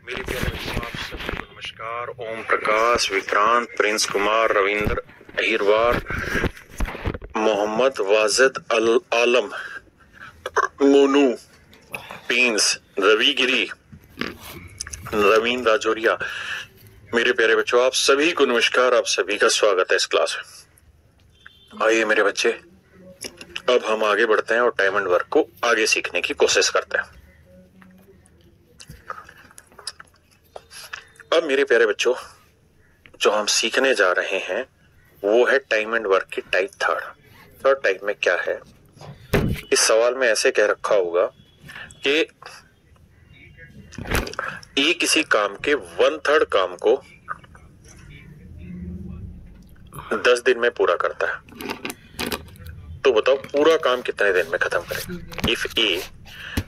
मेरे प्यारे बच्चों, आप सभी को नमस्कार। ओम प्रकाश, विक्रांत, प्रिंस कुमार, रविंद्र, अहिरवार, मोहम्मद वाजिद अल आलम, मोनू, प्रिंस, रवि गिरी, रवीन राजौरिया। मेरे प्यारे बच्चों, आप सभी को नमस्कार। आप सभी का स्वागत है इस क्लास में। आइए मेरे बच्चे, अब हम आगे बढ़ते हैं और टाइम एंड वर्क को आगे सीखने की कोशिश करते हैं। अब मेरे प्यारे बच्चों, जो हम सीखने जा रहे हैं वो है टाइम एंड वर्क की टाइप थर्ड टाइप में क्या है। इस सवाल में ऐसे कह रखा होगा कि ए किसी काम के 1/3 काम को 10 दिन में पूरा करता है, तो बताओ पूरा काम कितने दिन में खत्म करेगा। If A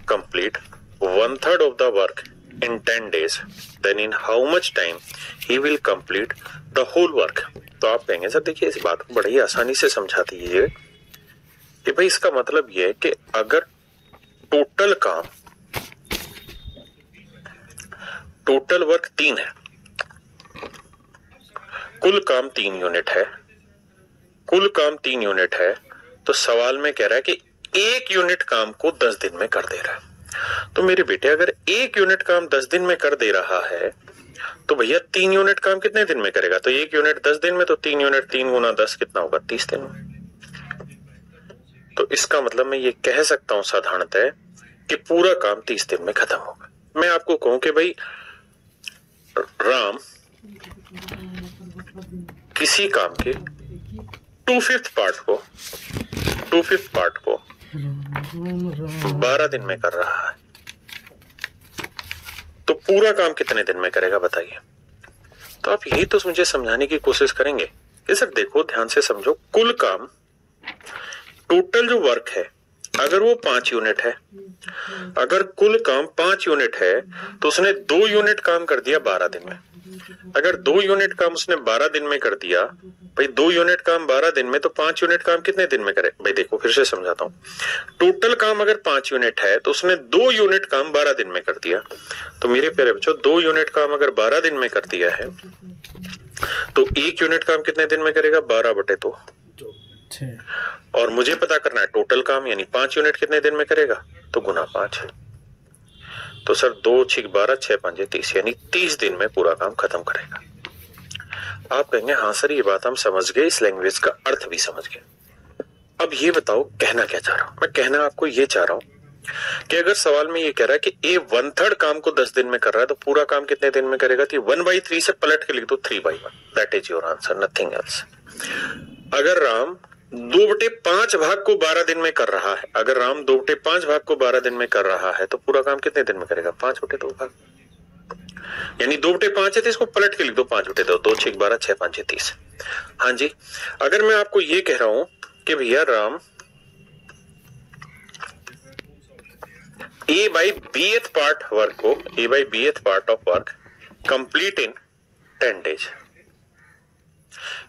complete 1/3 of the work in 10 days, then in how much time he will complete the whole work। तो आप कहेंगे सर देखिए इस बात को बड़ी आसानी से समझा दीजिए कि भाई इसका मतलब यह है कि अगर टोटल वर्क 3 है, कुल काम 3 यूनिट है, तो सवाल में कह रहा है कि 1 यूनिट काम को 10 दिन में कर दे रहा है। तो मेरे बेटे अगर 1 यूनिट काम 10 दिन में कर दे रहा है तो भैया 3 यूनिट काम कितने दिन में करेगा। तो 1 यूनिट 10 दिन में, तो 3 यूनिट 3 गुना 10 कितना होगा, 30 दिन में। तो इसका मतलब मैं ये कह सकता हूं साधारणतः कि पूरा काम 30 दिन में खत्म होगा। मैं आपको कहूं कि भाई राम किसी काम के 2/5 पार्ट को 12 दिन में कर रहा है, तो पूरा काम कितने दिन में करेगा बताइए। तो आप यही तो मुझे समझाने की कोशिश करेंगे कि सर देखो ध्यान से समझो, कुल काम टोटल जो वर्क है अगर वो 5 यूनिट है, अगर कुल काम 5 यूनिट है तो उसने 2 यूनिट काम कर दिया 12 दिन में। अगर 2 यूनिट काम उसने 12 दिन में कर दिया, भाई 2 यूनिट काम 12 दिन में, तो 5 यूनिट काम कितने दिन में करे। भाई देखो फिर से समझाता हूं, टोटल काम अगर 5 यूनिट है तो उसने 2 यूनिट काम 12 दिन में कर दिया। तो मेरे प्यारे बच्चों 2 यूनिट काम अगर 12 दिन में कर दिया है तो 1 यूनिट काम कितने दिन में करेगा, 12/2। और मुझे पता करना है टोटल काम, यानी 5 यूनिट कितने दिन में करेगा, तो गुना 5। तो सर 2 6 12 6 5 30, यानी 30 दिन में पूरा काम खत्म करेगा। आप कहेंगे हाँ सर ये बात हम समझ गए, इस लैंग्वेज का अर्थ भी समझ गए। अब ये बताओ कहना क्या चाह रहा हूं मैं। कहना आपको ये चाह रहा हूं कि अगर सवाल में ये कह रहा है कि ए 1/3 काम को 10 दिन में कर रहा है तो पूरा काम कितने दिन में करेगा। तो 1/3 से पलट के लिख दो 3/1, that is your answer, nothing else. अगर राम 2/5 भाग को 12 दिन में कर रहा है, अगर राम 2/5 भाग को 12 दिन में कर रहा है तो पूरा काम कितने दिन में करेगा, 5/2 भाग, यानी 2/5 है तो इसको पलट के लिख दो 5/2, 2 6 12 6 5 30। हाँ जी, अगर मैं आपको ये कह रहा हूं कि भैया Ram A/Bth part of work complete in 10 days,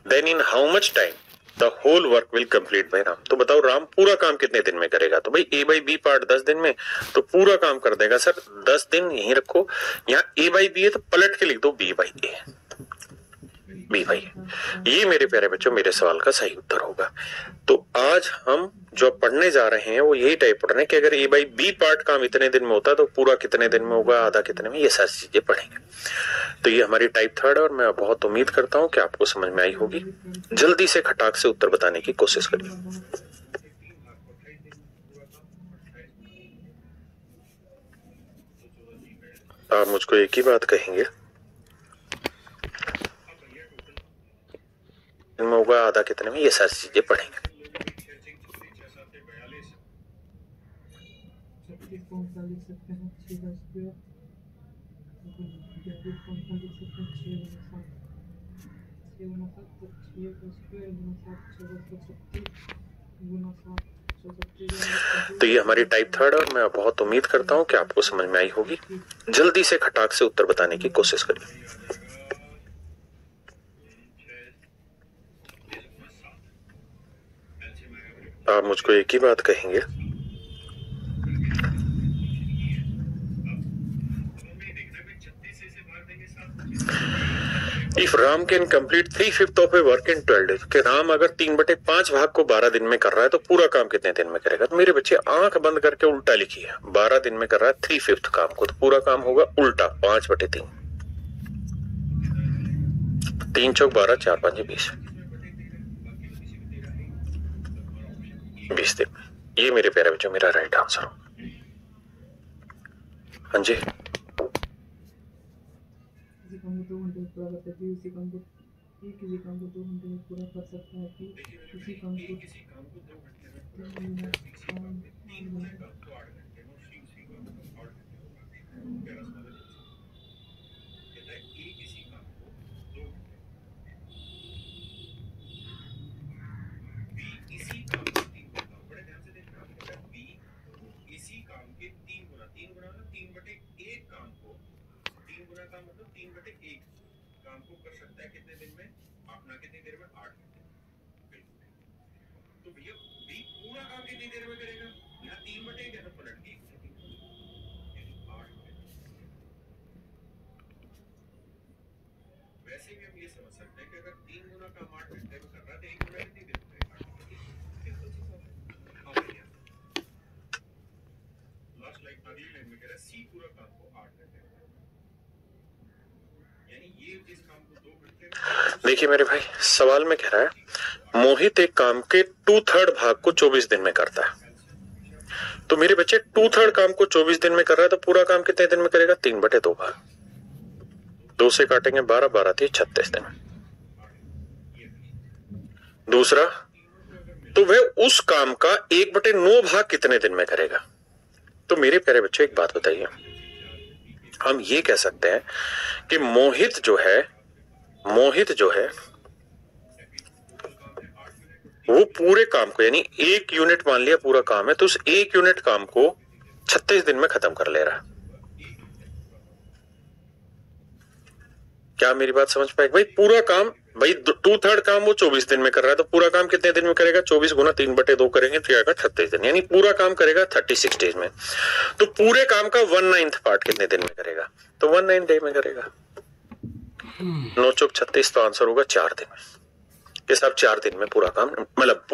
then in how much time the whole work will complete by Ram. तो बताओ राम पूरा काम कितने दिन में करेगा। तो भाई A/B पार्ट 10 दिन में, तो पूरा काम कर देगा सर 10 दिन। यहीं रखो, यहाँ A/B है तो पलट के लिख दो B/A। ये मेरे प्यारे बच्चों मेरे सवाल का सही उत्तर होगा। तो आज हम जो पढ़ने जा रहे हैं वो यही टाइप पढ़ रहे हैं कि अगर A/B पार्ट काम इतने दिन में होता तो पूरा कितने दिन में होगा, आधा कितने में, ये सारी चीजें पढ़ेंगे। तो ये हमारी टाइप थर्ड है और मैं बहुत उम्मीद करता हूं कि आपको समझ में आई होगी। जल्दी से खटाक से उत्तर बताने की कोशिश करिए। आप मुझको एक ही बात कहेंगे, में होगा आधा कितने में, ये सारी चीजें पढ़ेंगे। तो ये हमारी टाइप थर्ड है और मैं बहुत उम्मीद करता हूं कि आपको समझ में आई होगी। जल्दी से खटाक से उत्तर बताने की कोशिश करिए। आप मुझको एक ही बात कहेंगे, if Ram can complete 3/5 of a work in 12 days, कि राम अगर 3/5 भाग को 12 दिन में कर रहा है तो पूरा काम कितने दिन में करेगा? तो मेरे बच्चे आंख बंद करके उल्टा लिखिए, 12 दिन में कर रहा है 3/5 काम को, तो पूरा काम होगा उल्टा 5/3। 3 चौक 12, 4 5 20 दिन। ये मेरे प्यारे बच्चों मेरा राइट आंसर हो। हाँ जी, काम को 2 घंटे में पूरा करता है कि उसी काम को किसी काम को 2 घंटे में पूरा कर सकता है कि उसी काम को 3 मिनट देखिए मेरे भाई, सवाल में कह रहा है मोहित एक काम के 2/3 भाग को 24 दिन में करता है। तो मेरे बच्चे 2/3 काम को 24 दिन में कर रहा है तो पूरा काम कितने दिन में करेगा? 3/2 भाग। 2 से काटेंगे 12, 12 थी 36 दिन। दूसरा, तो वह उस काम का 1/9 भाग कितने दिन में करेगा? तो मेरे प्यारे बच्चे एक बात बताइए, हम ये कह सकते हैं कि मोहित जो है वो पूरे काम को, यानी 1 यूनिट मान लिया पूरा काम है, तो उस 1 यूनिट काम को 36 दिन में खत्म कर ले रहा है। क्या मेरी बात समझ पाए भाई? पूरा काम भाई 2/3 काम वो 24 दिन में कर रहा है तो पूरा काम कितने दिन में करेगा? 24 गुना 3/2 करेंगे तो आएगा 36 दिन, यानी पूरा काम करेगा 36 डेज में। तो पूरे काम का 1/9 पार्ट कितने दिन में करेगा? तो 1/9 डे में करेगा। 9 चौक 36, तो आंसर होगा 4 दिन। ये सब 4 दिन में पूरा काम, मतलब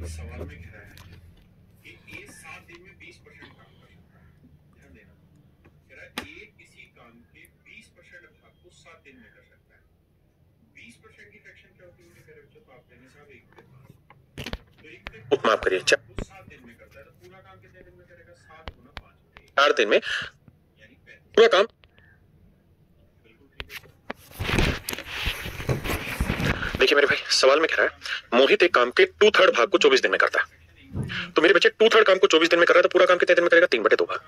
सवाल में कह रहा है कि ए 7 दिन में 20% काम कर सकता है। ध्यान देना, कह रहा है ए किसी काम के 20% भाग को 7 दिन में कर सकता है। 20% की फ्रैक्शन क्या होती है मेरे प्यारे बच्चों? तो आप कहने साहब 1 तो माफ करिए 7 दिन में करता है तो पूरा काम कितने दिन में करेगा? 7 गुना 5, 4 दिन में यानी 35 पूरा काम। देखिए मेरे भाई, सवाल में कह रहा है मोहित एक काम के 2/3 भाग को 24 दिन में करता है। तो मेरे बच्चे 2/3 काम को 24 दिन में कर रहा है तो पूरा काम कितने दिन में करेगा? 3/2 भाग।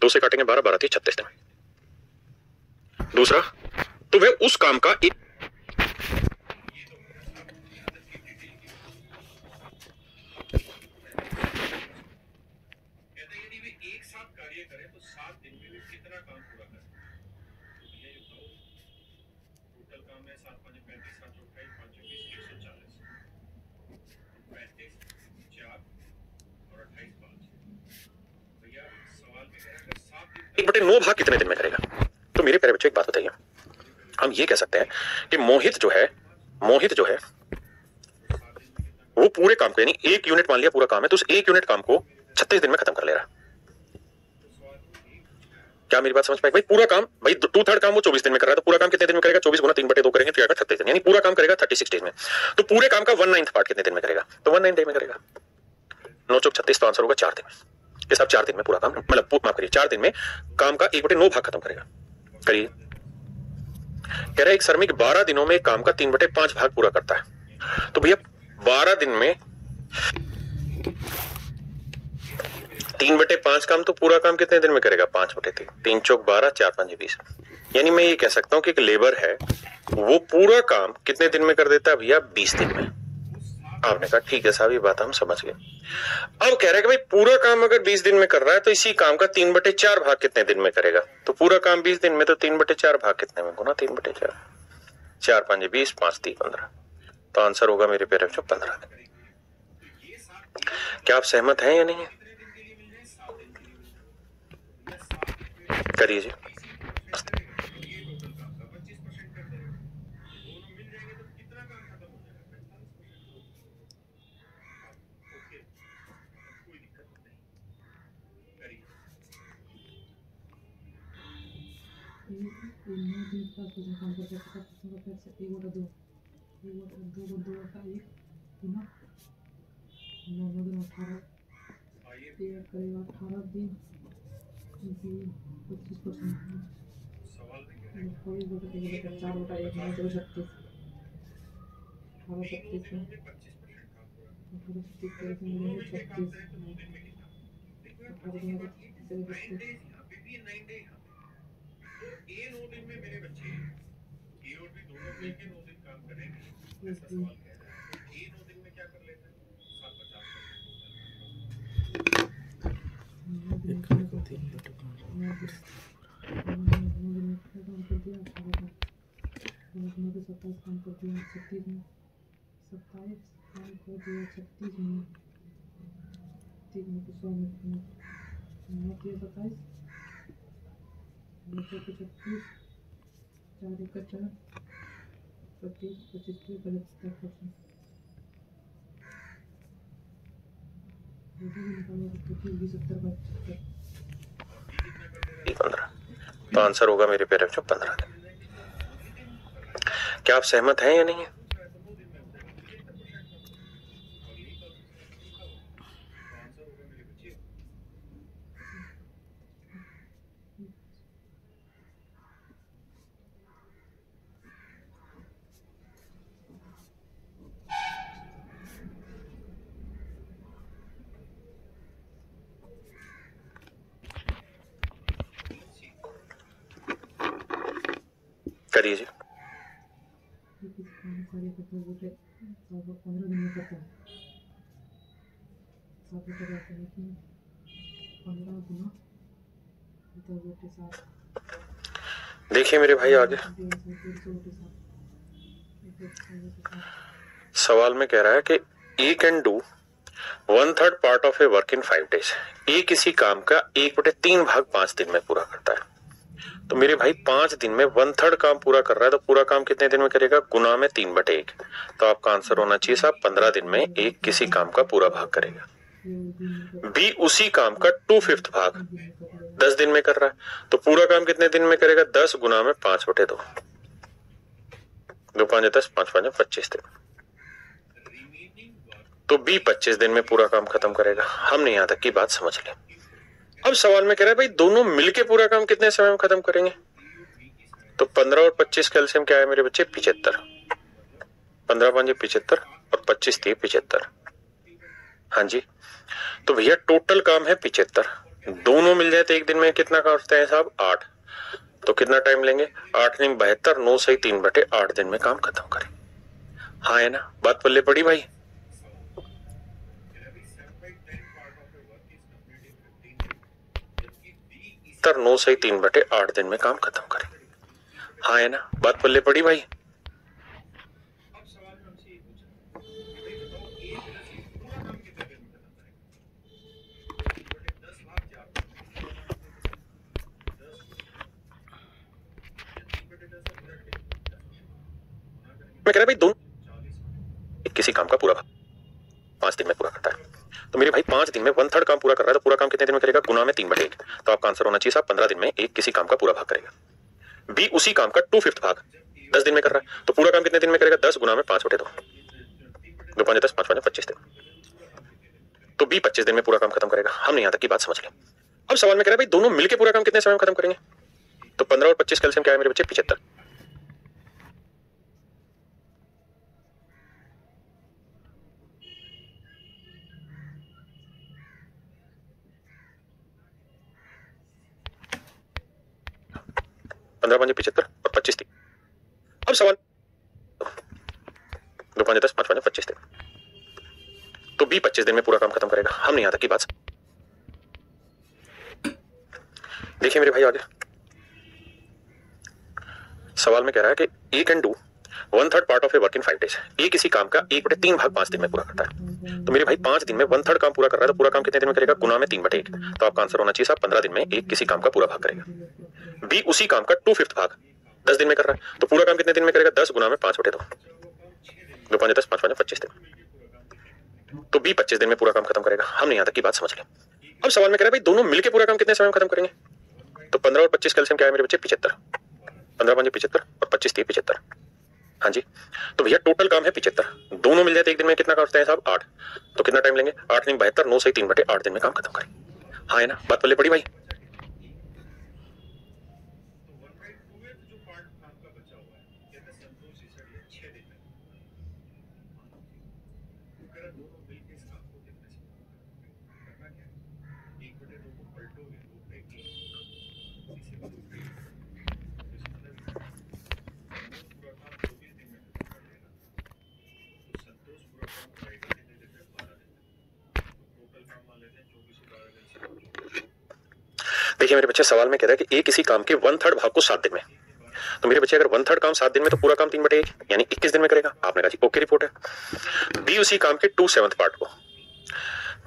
2 से काटेंगे 12, 12 थी 36 दिन। दूसरा, तो वह उस काम का एक बटे 9 भाग कितने दिन में करेगा? तो मेरे प्यारे बच्चों एक बात बताइए, हम ये कह सकते हैं कि मोहित जो है वो पूरे काम को, यानी 1 यूनिट मान लिया पूरा काम है, तो उस 1 यूनिट काम को 36 दिन में खत्म कर ले रहा है। क्या मेरी बात समझ पाए भाई? पूरा काम भाई 2/3 काम वो 24 दिन में कर रहा है तो पूरा काम कितने दिन में करेगा? 24 गुना 3/2 करेंगे तो आएगा 36 दिन, यानी पूरा काम करेगा 36 डेज में। तो पूरे काम का 1/9 पार्ट कितने दिन में करेगा? तो 1/9 डे में करेगा। 9 चौक 36, तो आंसर होगा 4 दिन। ये सब 4 दिन में पूरा काम, मतलब माफ करिए 4 दिन में काम का 1/9 भाग खत्म करेगा। करिए, कह रहा है एक श्रमिक 12 दिनों में काम का 3/5 भाग पूरा करता है। तो भैया 12 दिन में 3/5 काम तो पूरा काम कितने दिन में करेगा? 5/3, 3 चौक 12, 4 5 20। यानी मैं ये कह सकता हूं कि एक लेबर है वो पूरा काम कितने दिन में कर देता है भैया? 20 दिन में। आपने कहा ठीक है साहब, ये बात हम समझ गए। अब कह रहा है कि भाई पूरा काम अगर 20 दिन में कर रहा है तो इसी काम का 3/4 भाग कितने दिन में करेगा? तो पूरा काम 20 दिन में, तो 3/4 भाग कितने में? गुना 3/4, 4 5 20, 5 3 15। तो आंसर होगा मेरे पेरेंट्स जो 15 दिन। क्या आप सहमत हैं या नहीं है? करिए जी। करेगा 18 दिन 25%। 4/1 9 36, 18 36 में 18 36 मिलेंगे 36, 18 दिन 36। ए 9 दिन में मेरे बच्चे ए और बी दोनों मिलकर 9 दिन काम करेंगे, ऐसा सवाल कह रहा है। तो ए 9 दिन में क्या कर लेते हैं? 27 काम कर दिया 36 में, 27 काम कर दिया 36 में, 30 में तो 100 में 9 किया 27, 9 के 36, 4 1 4, 25 25 के 75%। तो आंसर होगा मेरे पेरेंट्स जो 15 दिन। क्या आप सहमत हैं या नहीं है? करिए जी। 15 दिन में करता है 15 गुना 7। देखिए मेरे भाई आगे सवाल में कह रहा है कि A can do 1/3 part of a work in 5 days। A किसी काम का 1/3 भाग 5 दिन में पूरा करता है। तो मेरे भाई 5 दिन में 1/3 काम पूरा कर रहा है, तो पूरा काम कितने दिन में करेगा? गुना में 3/1। तो आपका आंसर होना चाहिए साहब 15 दिन में एक किसी काम का पूरा भाग करेगा। बी उसी काम का 2/5 भाग 10 दिन में कर रहा है, तो पूरा काम कितने दिन में करेगा? 10 गुना में 5/2। 2 5 10, 5 5 25 दिन। तो बी 25 दिन में पूरा काम खत्म करेगा। हमने यहां तक की बात समझ ली। अब सवाल में कह रहा है भाई दोनों मिलके पूरा काम कितने समय में खत्म करेंगे? तो 15 और 25 का एलसीएम क्या है मेरे बच्चे? 75। 15 5 75 और 25 3 75। हाँ जी, तो भैया टोटल काम है 75। दोनों मिल जाए तो एक दिन में कितना करते हैं साहब? 8। तो कितना टाइम लेंगे? 8 नहीं 72, 9 सही 3/8 दिन में काम खत्म करें। हाँ है ना, बात पल्ले पड़ी भाई? 9 सही 3/8 दिन में काम खत्म करें। हाँ है ना, बात पल्ले पड़ी भाई? मैं कह रहा भाई दोनों किसी काम का पूरा भाग 5 दिन में पूरा करता है। तो मेरे भाई 5 दिन में 1/3 काम पूरा कर रहा है, तो पूरा काम कितने दिन में करेगा? गुना में 3/1। तो आपका आंसर होना चाहिए साहब 15 दिन में एक किसी काम का पूरा भाग करेगा। बी उसी काम का 2/5 भाग 10 दिन में कर रहा है, तो पूरा काम कितने दिन में करेगा? 10 गुना में 5/2। 2 5 10, 5 5 25 दिन। तो बी 25 दिन में पूरा काम खत्म करेगा। हमने यहां तक की बात समझ ली। अब सवाल में कह रहा है भाई दोनों मिलकर पूरा काम कितने समय में खत्म करेंगे? तो 15 और 25 का एलसीएम क्या है मेरे बच्चे? 75। 15 5 75 और 25 दिन। अब सवाल 2 5 10 5 5 25 दिन, तो बी 25 दिन में पूरा काम खत्म करेगा। हम यहां तक की बात देखिए मेरे भाई, आगे सवाल में कह रहा है कि A can do 1/3 part of a work in 5 days। A किसी काम का 1/3 भाग 5 दिन में पूरा करता है। तो मेरे भाई 5 दिन में 1/3 काम पूरा कर रहा है, तो पूरा काम कितने दिन में करेगा? गुना में 3/1। तो आपका आंसर होना चाहिए साहब 15 दिन में एक किसी काम का पूरा भाग करेगा। बी उसी काम का 2/5 भाग 10 दिन में कर रहा है, तो पूरा काम कितने दिन में करेगा? 10 गुना में 5/2। 2 5 10 5 5 25 दिन, तो बी 25 दिन में पूरा काम खत्म करेगा। हमने यहां तक की बात समझ ली। अब सवाल में कह रहा है भाई दोनों मिलकर पूरा काम कितने समय में खत्म करेंगे? तो 15 और 25 कैल्सियम क्या है मेरे बच्चे? 75। 15 5 75 और 25 30 75। हाँ जी, तो भैया टोटल काम है 75, दोनों मिल जाए तो एक दिन में कितना करते हैं साहब? 8। तो कितना टाइम लेंगे? 8 नहीं 72, 9 से 3/8 दिन में काम खत्म करेंगे। हाँ है ना, बात पल्ले पड़ी भाई? देखिए मेरे बच्चे, सवाल में कह रहा है कि ए किसी काम के 1/3 भाग को 7 दिन में, तो मेरे बच्चे अगर 1/3 काम 7 दिन में तो पूरा काम 3/1 यानी 21 दिन में करेगा। आपने कहा जी ओके, रिपोर्ट है। बी उसी काम के 2/7 पार्ट को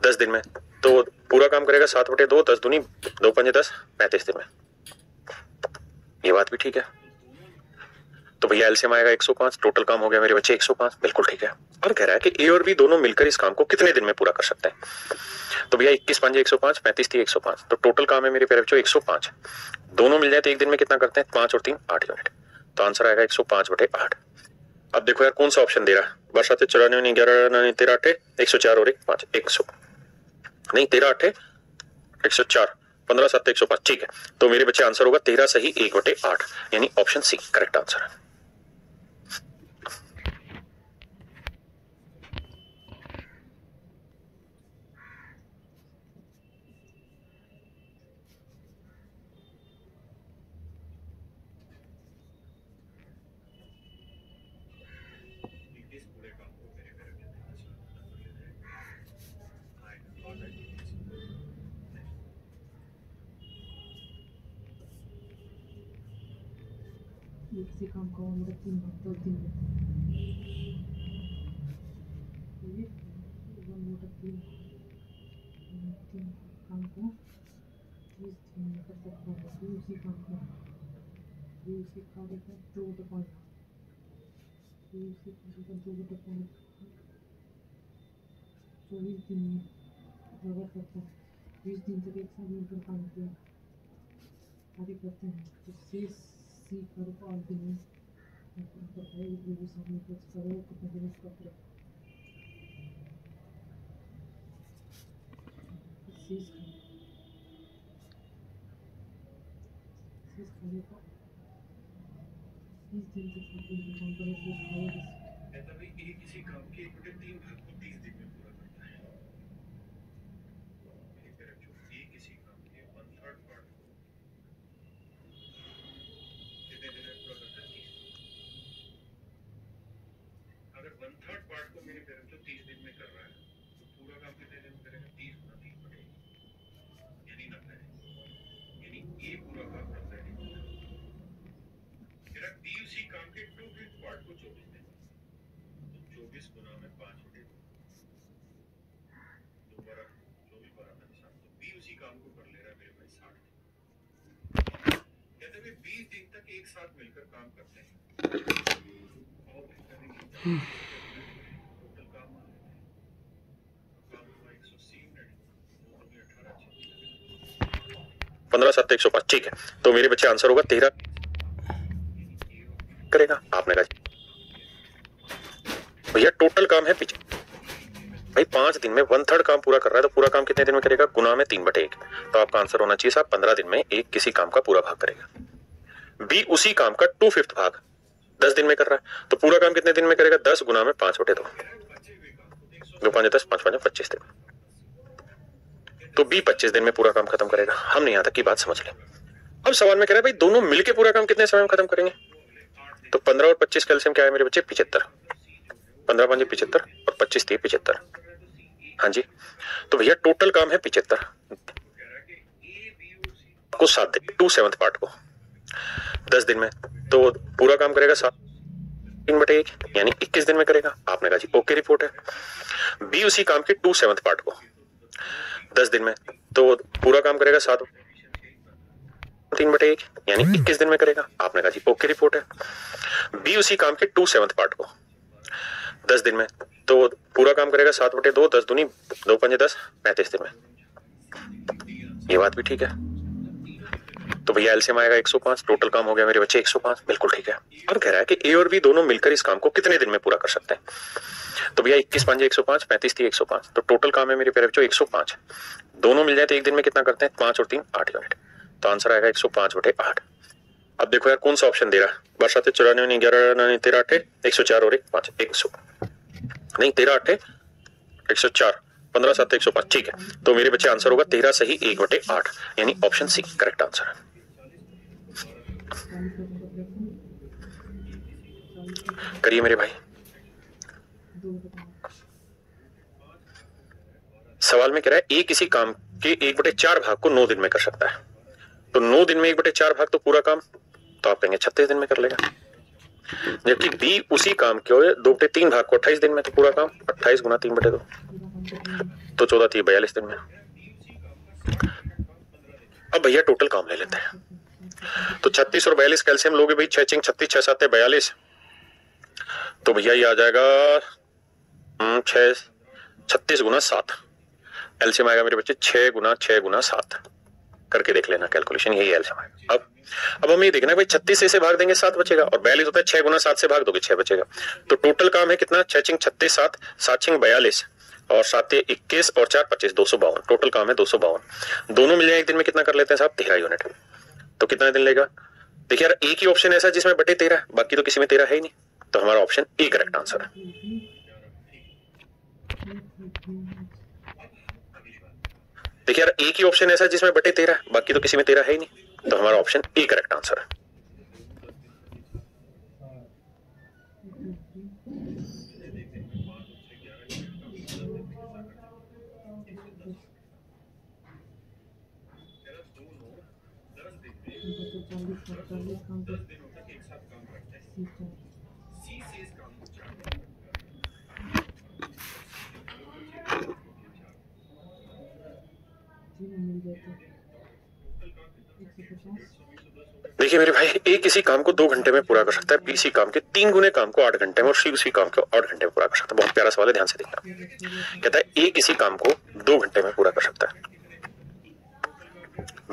10 दिन में, तो पूरा काम करेगा 7/2, 10 दूनी 2 5 10 35 दिन में। ये बात भी ठीक है। तो भैया एलसीएम आएगा 105, टोटल काम हो गया मेरे बच्चे 105, बिल्कुल ठीक है। और कह रहा है कि ए और बी दोनों मिलकर इस काम को कितने दिन में पूरा कर सकते हैं? तो भैया 21 5 105, 35 3 105, तो टोटल काम है मेरे प्यारे बच्चों 105। दोनों मिल जाए तो एक दिन में कितना करते हैं? 5 और 3 8 यूनिट, तो आंसर आएगा 105/8। अब देखो यार कौन सा ऑप्शन दे रहा है? वर्षा 94 नहीं 11 नहीं 13 8 104 और 1 5 100 नहीं 13 8 104 15 7 105। ठीक है, तो मेरे बच्चे आंसर होगा 13 सही 1/8 यानी ऑप्शन सी करेक्ट आंसर है। ये किसी काम का मतलब 3 भाग 10 दिन में, ये 1/3 काम को 30 दिन में कर सकता है। ये उसी काम को, ये उसी कार्य का 2/5, ये उसी कार्य का 2/5 24 दिन में पूरा कर सकता है। 20 दिन तक एक साथ मिलकर काम किया कार्य करते हैं, तो शेष सी कार्य को 8 दिन में पूरा करता है। ये भी सामने कुछ करो कितने दिन इसका पूरा शेष कार्य को 30 दिन तक काम करे, शेष कार्य तभी ए किसी काम के 1/3 भाग को 30 दिन में पूरा करता है। ए किसी काम के 1/3 पार्ट को कितने दिन में पूरा करता है? 30। अगर 1/3 पार्ट को मेरे पेरेंट जो 30 दिन में कर रहा है, तो पूरा काम कितने दिन में करेगा? 30 गुना 3/1 यानी 90, यानी ए पूरा काम करता है। मेरा बी उसी काम के 2/5 पार्ट को 24 दिन, 24 गुना में 5/2, 2 12 24 12 7, तो बी उसी काम को कर ले रहा है मेरे भाई 60 दिन। कहते हैं 20 दिन तक एक साथ मिलकर काम करते हैं और टोटल काम मान लेते हैं, काम हुआ 180 मिनट, 18 15 7 105। ठीक है, तो मेरे बच्चे आंसर होगा 13 करेगा। आपने कहा भैया टोटल काम है पीछे भाई 5 दिन में 1/3 काम पूरा कर रहा है, तो पूरा काम कितने दिन में करेगा? गुना में 3/1, तो आपका आंसर होना चाहिए साहब 15 दिन में एक किसी काम का पूरा भाग करेगा। बी उसी काम का 2/5 भाग 10 दिन में कर रहा है, तो पूरा काम कितने दिन में करेगा? 10 गुना में 5/2, 2 5 10 5 5 25 दिन, तो बी 25 दिन में पूरा काम खत्म करेगा। हमने यहां तक की बात समझ ली। अब सवाल में कह रहा है भाई दोनों मिलके पूरा काम कितने समय में खत्म करेंगे? तो 15 और 25 कैल्शियम क्या है मेरे बच्चे? 75। 15 5 75 और 25 3 75। हाँ जी, तो भैया टोटल काम है 75 को 7 दिन, 2/7 पार्ट को 10 दिन में, तो पूरा काम करेगा 7/3 यानी 21 दिन में करेगा। आपने कहा जी ओके रिपोर्ट है। बी उसी काम के 2/7 पार्ट को 10 दिन में, तो पूरा काम करेगा 7/3 यानी 21 दिन में करेगा। आपने कहा जी ओके रिपोर्ट है। बी उसी काम के 2/7 पार्ट को 10 दिन में, तो पूरा काम करेगा 7/2, 10 दूनी 2 5 10, 35 दिन में। ये बात भी ठीक है। तो भैया एलसीएम आएगा 105, टोटल काम हो गया मेरे बच्चे 105। बिल्कुल ठीक है। अब कह रहा है कि ए और बी दोनों मिलकर इस काम को कितने दिन में पूरा कर सकते हैं? तो भैया 21 5 105, 35 3 105, तो टोटल काम है मेरे प्यारे बच्चों 105। दोनों मिल जाए तो एक दिन में कितना करते हैं? 5 और 3 8 यूनिट। तो आंसर आएगा 105/8। अब देखो यार कौन सा ऑप्शन दे रहा है? 12 7 94 11 9 13 8 104 और 1 5 100 नहीं 13 8 104 15 7 105। ठीक है, तो मेरे बच्चे आंसर होगा 13 सही 1/8 यानी ऑप्शन सी करेक्ट आंसर है। करिए मेरे भाई। सवाल में कह रहा है ए किसी काम के 1/4 भाग को 9 दिन में कर सकता है। तो 9 दिन में 1/4 भाग तो पूरा काम, तो आप कहेंगे 36 दिन में कर लेगा। जबकि बी उसी काम के 2/3 भाग को 28 दिन में, तो पूरा काम 28 गुना 3/2 तो 14 3 42 दिन में। अब भैया टोटल काम ले लेते हैं। तो 36 और 42 कैल्शियम लोगे भाई, 6 6 36 6 7 42, तो भैया ये आ जाएगा 36 गुना 7। एलसीएम आएगा मेरे बच्चे 6 गुना 6 गुना 7। करके देख लेना कैलकुलेशन, यही एलसीएम आएगा। अब हमें ये देखना है भाई 36 से भाग देंगे 7 बचेगा, और 42 होता है 6 गुना 7 से भाग दोगे 6 बचेगा। तो टोटल काम है कितना? 6 6 36 7 7 6 42 और 7 21 और 4 25 252। टोटल काम है 252। दोनों मिल जाए एक दिन में कितना कर लेते हैं साहब? 13 यूनिट। तो कितना दिन लेगा? देखिए यार एक ही ऑप्शन ऐसा जिसमें बटे 13, बाकी तो किसी में 13 है ही नहीं, तो हमारा ऑप्शन ए करेक्ट आंसर है। देखिए यार एक ही ऑप्शन ऐसा जिसमें बटे 13, बाकी तो किसी में 13 है ही नहीं, तो हमारा ऑप्शन ए करेक्ट आंसर है। देखिए मेरे भाई ए किसी काम को 2 घंटे में पूरा कर सकता है, बी इसी काम के 3 गुने काम को 8 घंटे में, और सी उसी काम को 8 घंटे में पूरा कर सकता है। बहुत प्यारा सवाल है, ध्यान से देखना। कहता है ए किसी काम को 2 घंटे में पूरा कर सकता है,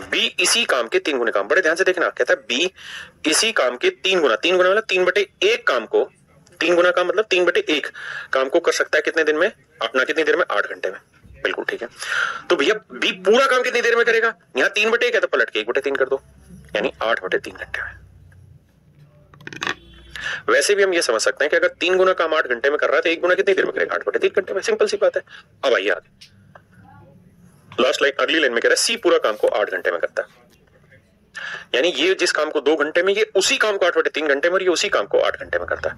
बी इसी काम के 3 गुने काम, बड़े ध्यान से देखना। कहता है बी इसी काम के 3 गुना मतलब 3/1 काम को, 3 गुना काम मतलब 3/1 काम को कर सकता है कितने दिन में? अपना कितनी देर में? 8 घंटे में। बिल्कुल ठीक है। तो भैया बी पूरा काम कितनी देर में करेगा? यहाँ 3/1 है तो पलट के 1/3 कर दो, यानी 8/3 घंटे में। वैसे भी हम ये समझ सकते हैं कि अगर 3 गुना काम 8 घंटे में कर रहा है तो 1 गुना कितनी देर में करेगा? 8/3 घंटे में। सिंपल सी बात है। अब आइए आगे लास्ट लाइन, अगली लाइन में कह रहा है सी पूरा काम को 8 घंटे में करता है, यानी ये जिस काम को 2 घंटे में, ये उसी काम को 8/3 घंटे में, और ये उसी काम को 8 घंटे में करता है।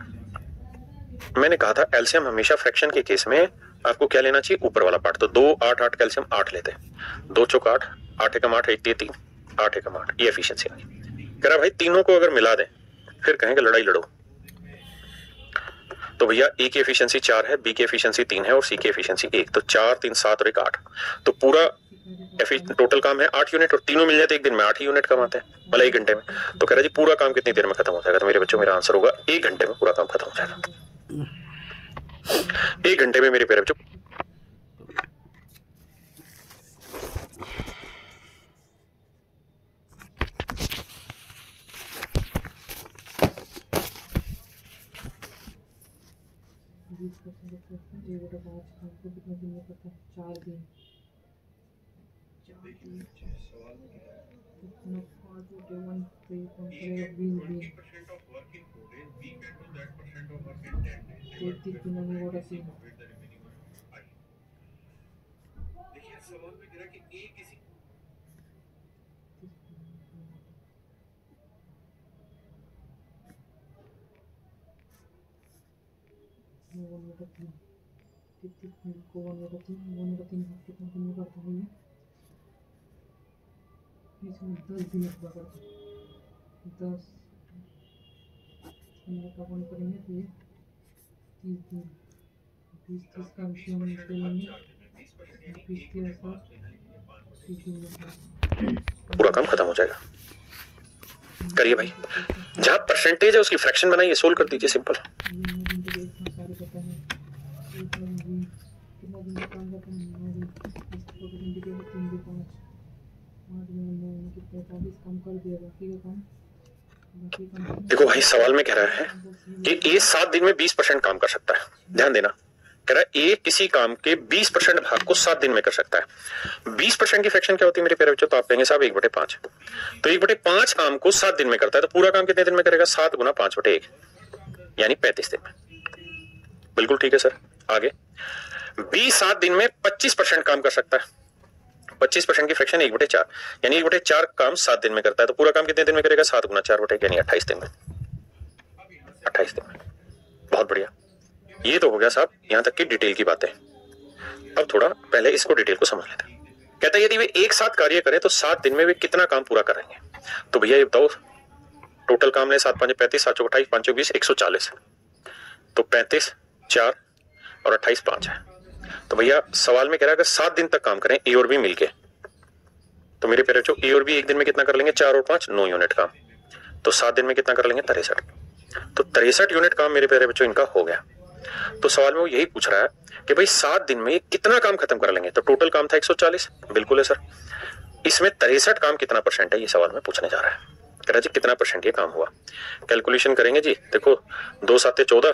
मैंने कहा था एलसीएम हमेशा फ्रैक्शन के केस में आपको क्या लेना चाहिए? ऊपर वाला पार्ट। तो 2 8 8 कैल्शियम 8 लेते हैं, 2 चौक 8 8 एकम 8 1 3 8 एकम 8, ये एफिशिएंसी आ गई। कह रहा भाई तीनों को अगर मिला दें फिर कहेंगे लड़ाई लड़ो। तो भैया ए की एफिशिएंसी 4 है, बी की एफिशिएंसी 3 है और सी की एफिशिएंसी 1, तो 4 3 7 और 1 8, तो पूरा टोटल काम है 8 यूनिट, और तीनों मिल जाए तो एक दिन में 8 ही यूनिट कमाते हैं, मतलब 1 घंटे में। तो कह रहा जी पूरा काम कितनी देर में खत्म हो जाएगा? तो मेरे बच्चों मेरा आंसर होगा 1 घंटे में पूरा काम खत्म हो जाएगा। 1 घंटे में मेरे प्यारे बच्चों देखिए सवाल में कह रहा है कि ए किसी 1/3 33 को 1/3 भाग कितना दिन में करता है ये इसमें 10 दिन में पूरा करता है 10 15 का पॉइंट करेंगे तो ये 30 दिन 20 का विषय हम करेंगे 20 के ऐसा 30 दिन में पूरा काम खत्म हो जाएगा। करिए भाई, जहां परसेंटेज है उसकी फ्रैक्शन बनाइए, सोल्व कर दीजिए, सिंपल। देखो भाई, सवाल में कह रहा है कि ए 7 दिन में 20% काम कर सकता है। ध्यान देना, कह रहा है ए किसी काम के 20% भाग को 7 दिन में कर सकता है। 20% की फ्रैक्शन क्या होती है मेरे प्यारे बच्चों? तो आप कहेंगे साहब 1/5। तो 1/5 काम को 7 दिन में करता है, तो पूरा काम कितने दिन में करेगा? 7 गुना 5/1 यानी 35 दिन में। बिल्कुल ठीक है सर। आगे, बी 7 दिन में 25% काम कर सकता है। 25% की फ्रैक्शन 1/4 यानी 1/4 काम 7 दिन में करता है, तो पूरा काम कितने दिन में करेगा? 7 गुना 4/1 यानी 28 दिन में। 28 दिन में। बहुत बढ़िया, ये तो हो गया साहब यहां तक की डिटेल की बातें। अब थोड़ा पहले इसको डिटेल को समझ लेते हैं। कहता है यदि वे एक साथ कार्य करें तो 7 दिन में वे कितना काम पूरा करेंगे? तो भैया ये बताओ, टोटल काम है 7 5 35, 7 28, 5 20, 140। तो 35 4 और 28 5 है। तो भैया सवाल में कह रहा है अगर 7 दिन तक काम करें ए और बी मिलके, तो मेरे प्यारे बच्चों ए और बी एक दिन में कितना कर लेंगे? 4 और 5 9 यूनिट काम। तो 7 दिन में कितना कर लेंगे? 63। तो 63 यूनिट काम मेरे प्यारे बच्चों इनका हो गया। तो सवाल में वो यही पूछ रहा है कि भाई 7 दिन में कितना काम खत्म कर लेंगे? तो टोटल काम था 140। बिल्कुल है सर। इसमें 63 काम कितना परसेंट है, ये सवाल में पूछने जा रहा है। कह रहा जी कितना परसेंट ये काम हुआ? कैलकुलेशन करेंगे जी। देखो 2 7 14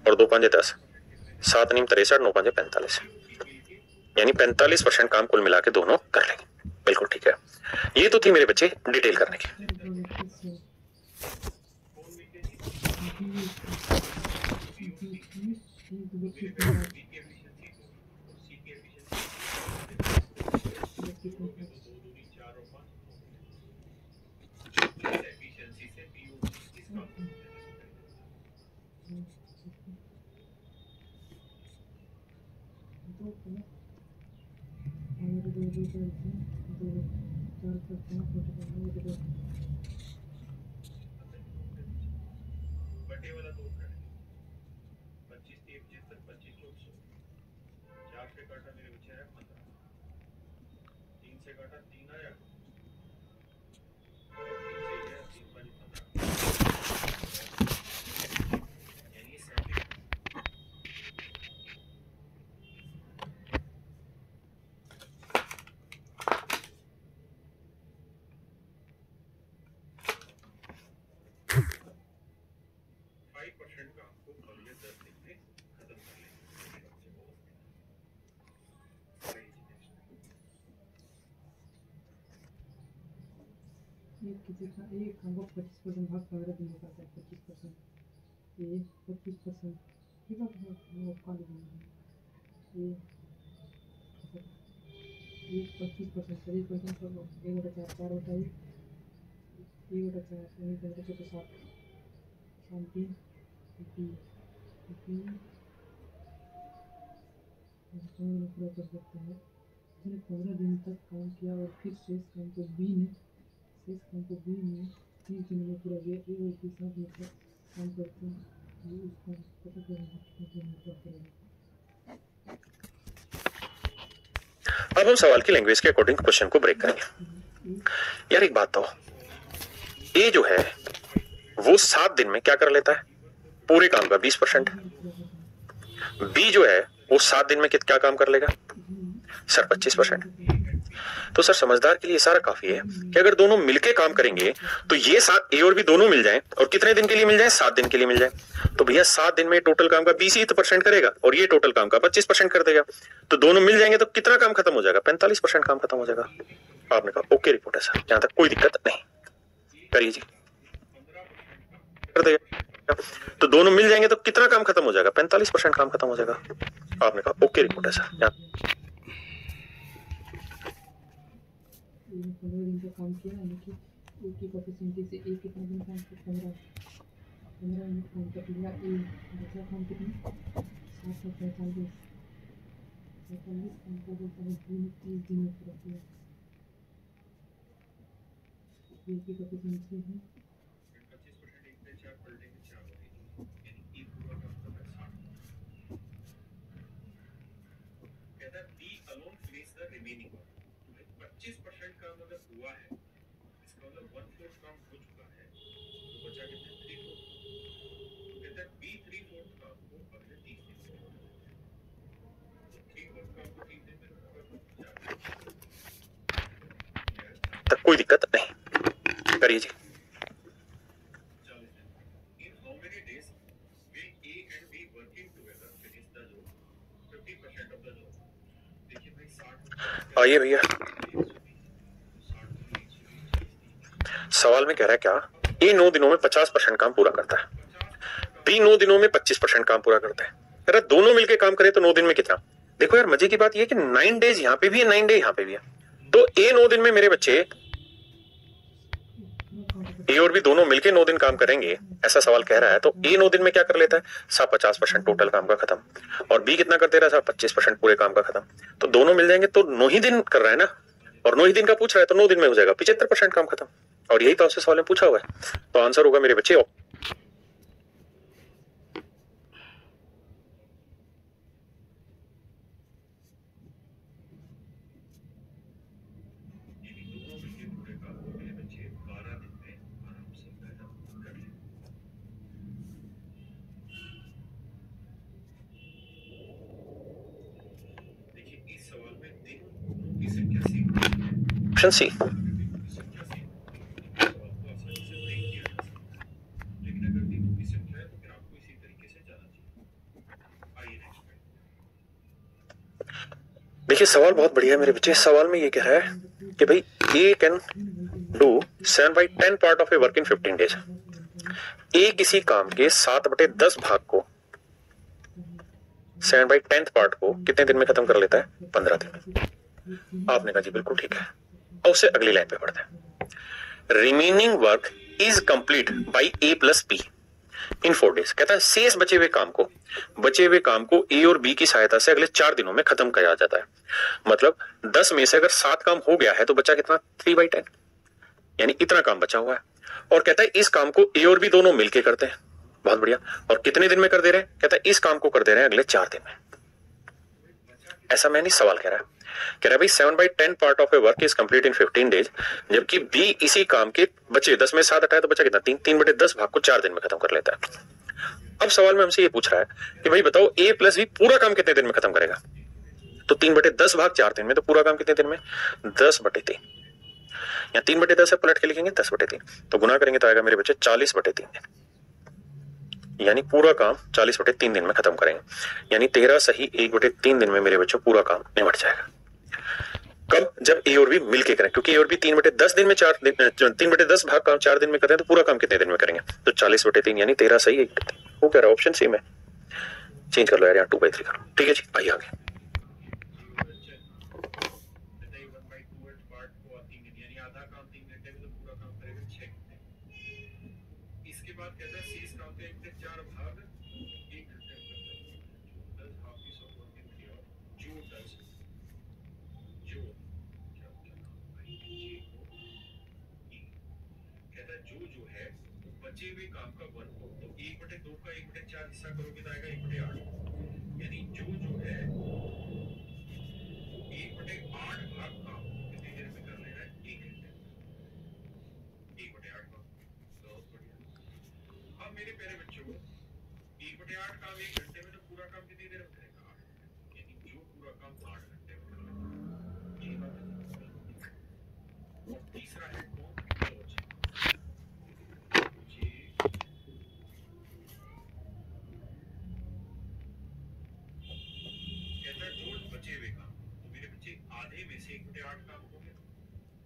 और 2 5 10, 7 9 63, 9 5 45 यानी 45% काम कुल मिला के दोनों कर लेंगे। बिल्कुल ठीक है। ये तो थी मेरे बच्चे डिटेल करने की। बटे वाला 2 कर 25 3 75, 25 400। 4 से काटा मेरे बच्चे है 15, 3 से काटा 3 आया, 3 से गया 3 5 15 यानी 70। किसी का एक काम को 25% भाग 15 दिन में करता है। 25% ये 25% ठीक है। वो खाली ये 25% सभी क्वेश्चन कर लो। 1/4 4 बताइए 1/4 नहीं करते तो 7 शांति बी पूरा कर सकते हैं। उसने 15 दिन तक काम किया और फिर शेष काम को बी ने 30 दिन में पूरा किया। ए और बी साथ मिलकर काम करते हैं। ये उसका पता करेंगे। अब हम सवाल की लैंग्वेज के अकॉर्डिंग क्वेश्चन को ब्रेक करेंगे। यार एक बात तो, ए जो है वो 7 दिन में क्या कर लेता है? पूरे काम का 20%। बी जो है वो 7 दिन में क्या काम कर लेगा सर? 25%। तो सर समझदार के लिए सारा काफी है कि अगर दोनों मिलके काम करेंगे तो ये 7 ए और बी दोनों मिल जाएं, और कितने दिन के लिए मिल जाएं? 7 दिन के लिए मिल जाएं। तो भैया 7 दिन में टोटल काम का 20% करेगा और ये टोटल काम का 25% कर देगा। तो दोनों मिल जाएंगे तो कितना काम खत्म हो जाएगा? 45% काम खत्म हो जाएगा। आपने कहा ओके रिपोर्ट है सर, यहां तक कोई दिक्कत नहीं। करिए जी, कर देगा। तो दोनों मिल जाएंगे तो कितना काम खत्म हो जाएगा? 45% काम खत्म हो जाएगा। आपने कहा ओके रिपोर्ट है सर। 15 दिन का काम किया यानी कि एक की कोफिशिएंट से एक कितना दिन काम किया? 15 15 मिनट काम कर लिया ए, बचा काम कितना 745 काम को बोलता है 30 दिन में पूरा किया। ए की कैपेसिटी है 25% एक पे 4 पलटे में 4 हो गई, यानी ए पूरा काम कर रहा है 60। कहता है b alone finish the remaining work. 25% काम अगर हुआ है, इसका मतलब 1/4 काम हो चुका है, तो बचा कितना 3/4। कहता है बी 3/4 काम को अगले 30 दिन में करना है। 3/4 काम को 30 दिन में करना तक कोई दिक्कत नहीं, करिए जी। 40 दिन। In how many days will A and B working together finish the job? 50% of the job. देखिए भाई 60 आइए भैया, सवाल में कह रहा है क्या, ए 9 दिनों में 50% काम पूरा करता है, बी 9 दिनों में 25% काम पूरा करता है। अगर दोनों मिलके काम करें तो 9 दिन में कितना? देखो यार, मजे की बात यह है कि 9 डेज यहां पे भी है, 9 डे यहां पे भी है, तो ए 9 दिन में मेरे बच्चे ए और बी दोनों मिलके 9 दिन काम करेंगे, ऐसा सवाल कह रहा है। तो ए 9 दिन में क्या कर लेता है, साहब 50% टोटल काम का खत्म, और बी कितना कर दे रहा है साहब 25% पूरे काम का खत्म। तो दोनों मिल जाएंगे तो 9 ही दिन कर रहा है ना, और 9 ही दिन का पूछ रहा है तो 9 दिन में हो जाएगा 75% काम खत्म, और यही तो आपसे सवाल में पूछा हुआ है। तो आंसर होगा मेरे बच्चे ऑप्शन सी। देखिए सवाल बहुत बढ़िया है मेरे बच्चे। सवाल में ये कह रहा है कि भाई A can do 7/10 part of a work in 15 days. A किसी काम के 7/10 भाग को 7/10 पार्ट को कितने दिन में खत्म कर लेता है? 15 दिन में। आपने कहा जी बिल्कुल ठीक है। और उससे अगली लाइन पे पढ़ते हैं, remaining work is complete by A plus be in 4 days. कहता है शेष बचे हुए काम को ए और बी की सहायता से अगले 4 दिनों में खत्म किया जाता है। मतलब 10 में से अगर 7 काम हो गया है तो बचा कितना? 3/10, यानी इतना काम बचा हुआ है। और कहता है इस काम को ए और बी दोनों मिलके करते हैं। बहुत बढ़िया। और कितने दिन में कर दे रहे हैं? कहता है इस काम को कर दे रहे हैं अगले 4 दिन में। ऐसा मैं नहीं, सवाल कह रहा है भाई 7/10 part of a work is complete in 15 days, जबकि बी इसी काम के बचे 10 में 7 हटाए तो बचा कितना? 3/10 भाग को 4 दिन में खत्म कर लेता है। अब सवाल में हमसे ये पूछ रहा है कि भाई बताओ ए प्लस बी पूरा काम कितने दिन में खत्म करेगा? तो 3/10 भाग 4 दिन में, तो पूरा काम कितने दिन में? 10/3, या 3/10 से पलट के लिखेंगे 10/3, तो गुना करेंगे तो आएगा मेरे बच्चे 40/3 दिन, यानी पूरा काम 40/3 दिन में खत्म करेंगे। यानी 13 सही 1/3 दिन में मेरे बच्चों पूरा काम निपट जाएगा। कब? जब ए और बी मिलके करें, क्योंकि ए और बी 3/10 दिन में 3/10 भाग काम 4 दिन में करते हैं, तो पूरा काम कितने दिन में करेंगे? तो 40/3, यानी 13 सही 1/3। वो कह रहा है ऑप्शन सी में चेंज कर लो यार, यहाँ 2/3 करो। ठीक है जी, आइए आगे। इसके बाद कहता है शेष काम के 4 भाग 1 घंटे में करते हैं। does half piece of work in 3 hours. जो does जो क्या भाई ये कहता है जो है वो बचे हुए काम का वर्क हो, तो 1/2 का 1/4 हिस्सा करोगे तो आएगा 1/8, यानी जो है 1/8 भाग काम कितनी देर में कर लेना है? 1 घंटे में। 1/8 भाग, बहुत बढ़िया। अब मेरे प्यारे बच्चों 1/8 काम 1 घंटे में, तो पूरा काम कितनी देर में करेगा? 8 घंटे, यानी जो पूरा काम 8 घंटे में कर लेगा। ये बात है। और तीसरा है कौन? जॉर्ज। कहता है जॉर्ज बचे हुए काम, तो मेरे बच्चे आधे में से 1/8 काम हो गया।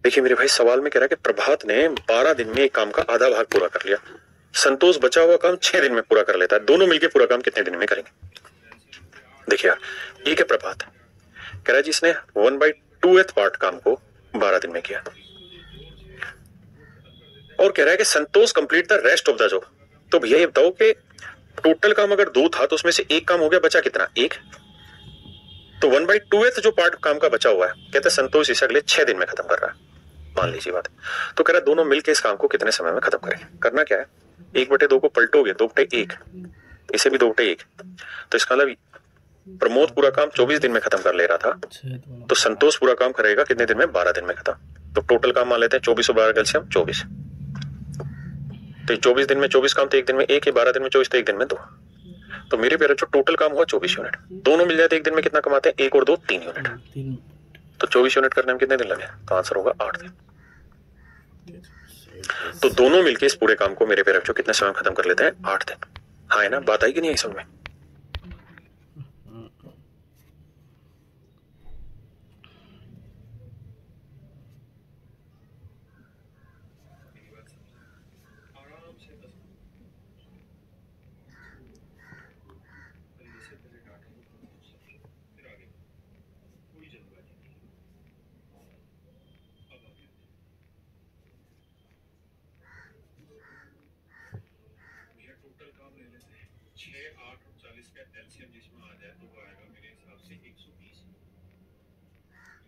देखिए मेरे भाई सवाल में कह रहा है कि प्रभात ने 12 दिन में एक काम का आधा भाग पूरा कर लिया, संतोष बचा हुआ काम 6 दिन में पूरा कर लेता है। दोनों मिलके पूरा काम कितने दिन में करेंगे? देखिए यार एक है प्रभात, कह रहा है जिसने 1/2 पार्ट काम को 12 दिन में किया, और कह रहा है कि Santosh complete the rest of the job, तो भैया ये बताओ कि टोटल काम अगर 2 था तो उसमें से एक काम हो गया, बचा कितना? 1। तो 1/2 जो पार्ट काम का बचा हुआ है, कहते हैं संतोष इसे अगले 6 दिन में खत्म कर रहा है, मान लीजिए बात। तो कह रहा है दोनों मिलकर इस काम को कितने समय में खत्म करेंगे। करना क्या है, 1/2 को पलटोगे, 2/1, इसे भी 2/1। तो इसका मतलब प्रमोद पूरा काम 24 दिन में खत्म कर ले रहा था, तो संतोष पूरा काम करेगा कितने दिन में? 12 दिन में खत्म। तो टोटल काम मान लेते हैं 24 और 12 कैल्शियम 24। तो 24 दिन में 24 काम, तो एक दिन में 1 है, 12 दिन में 24, तो एक दिन में 2। तो मेरे प्यारे जो टोटल काम हुआ 24 यूनिट, दोनों मिल जाए तो एक दिन में कितना कमाते हैं? 1 और 2 3 यूनिट। तो 24 यूनिट करने में कितने दिन लगे? तो आंसर होगा 8 दिन। तो दोनों मिलके इस पूरे काम को मेरे प्यारे बच्चों कितने समय में खत्म कर लेते हैं? 8 दिन। हाँ है ना, बात आई कि नहीं आई समझ में? आराम से 10 जैसे पहले डाटा फिर आगे कोई जल्दबाजी नहीं। अब आगे भैया टोटल काम ले लेते हैं। 6, 8 और 40 का एलसीएम जिसमें आ जाए तो वो आएगा मेरे हिसाब से 120।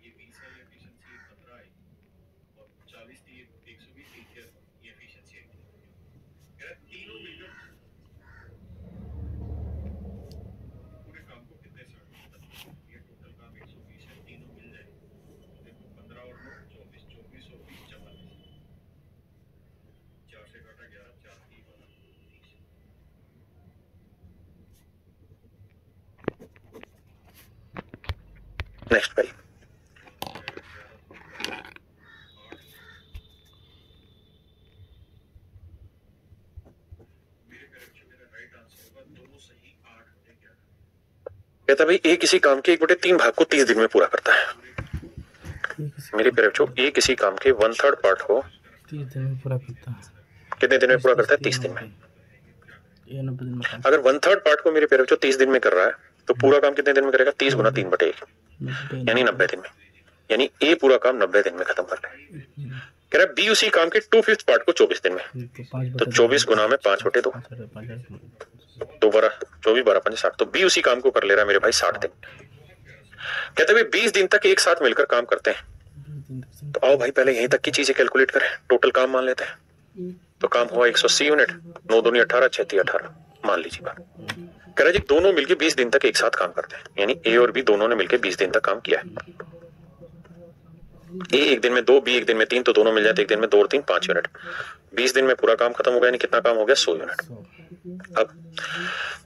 ये 20 है, ये एफिशिएंसी 15 आई, और 40 थी, 120 थी, ये एफिशिएंसी आई। तीनों मिलकर पूरे काम को कितने समय में खत्म करेंगे? ये टोटल काम 120 है, तीनों मिल जाए देखो 15 और 9 24, 24 और 20 44, 4 से काटा 11, 4 3 वाला 30। नेक्स्ट भाई, कहता भाई ए किसी काम के 1/3 भाग को 30 दिन में पूरा करता है। मेरे प्यारे बच्चों, ए किसी काम के 1/3 पार्ट को 30 दिन में पूरा करता है। कितने दिन में पूरा करता है? 30 दिन में। ये 90 दिन में अगर 1/3 पार्ट को मेरे प्यारे बच्चों 30 दिन में कर रहा है, तो पूरा काम कितने दिन में करेगा? 30 गुना 3/1, यानी 90 दिन में। यानी ए पूरा काम 90 दिन में खत्म कर ले। कह रहा है बी उसी काम के 2/5 पार्ट को 24 दिन में, तो 24 गुना में 5/2, 2 12 24 12 5 60। तो बी उसी काम को कर ले रहा है मेरे भाई 60 दिन। कहते हैं 20 दिन तक एक साथ मिलकर काम करते हैं। तो आओ भाई पहले यहीं तक की चीजें कैलकुलेट करें, टोटल काम मान लेते हैं। तो काम हुआ 180 यूनिट, 9 दूनी 18, 6 3 18, मान लीजिए बात। कह रहा जी दोनों मिलकर 20 दिन तक एक साथ काम करते हैं, यानी ए और बी दोनों ने मिलकर 20 दिन तक काम किया है। ए एक दिन में 2, बी एक दिन में 3, तो दोनों मिल जाते एक दिन में 2 और 3 5 यूनिट। 20 दिन में पूरा काम खत्म हो गया, यानी कितना काम हो गया? 100 यूनिट। अब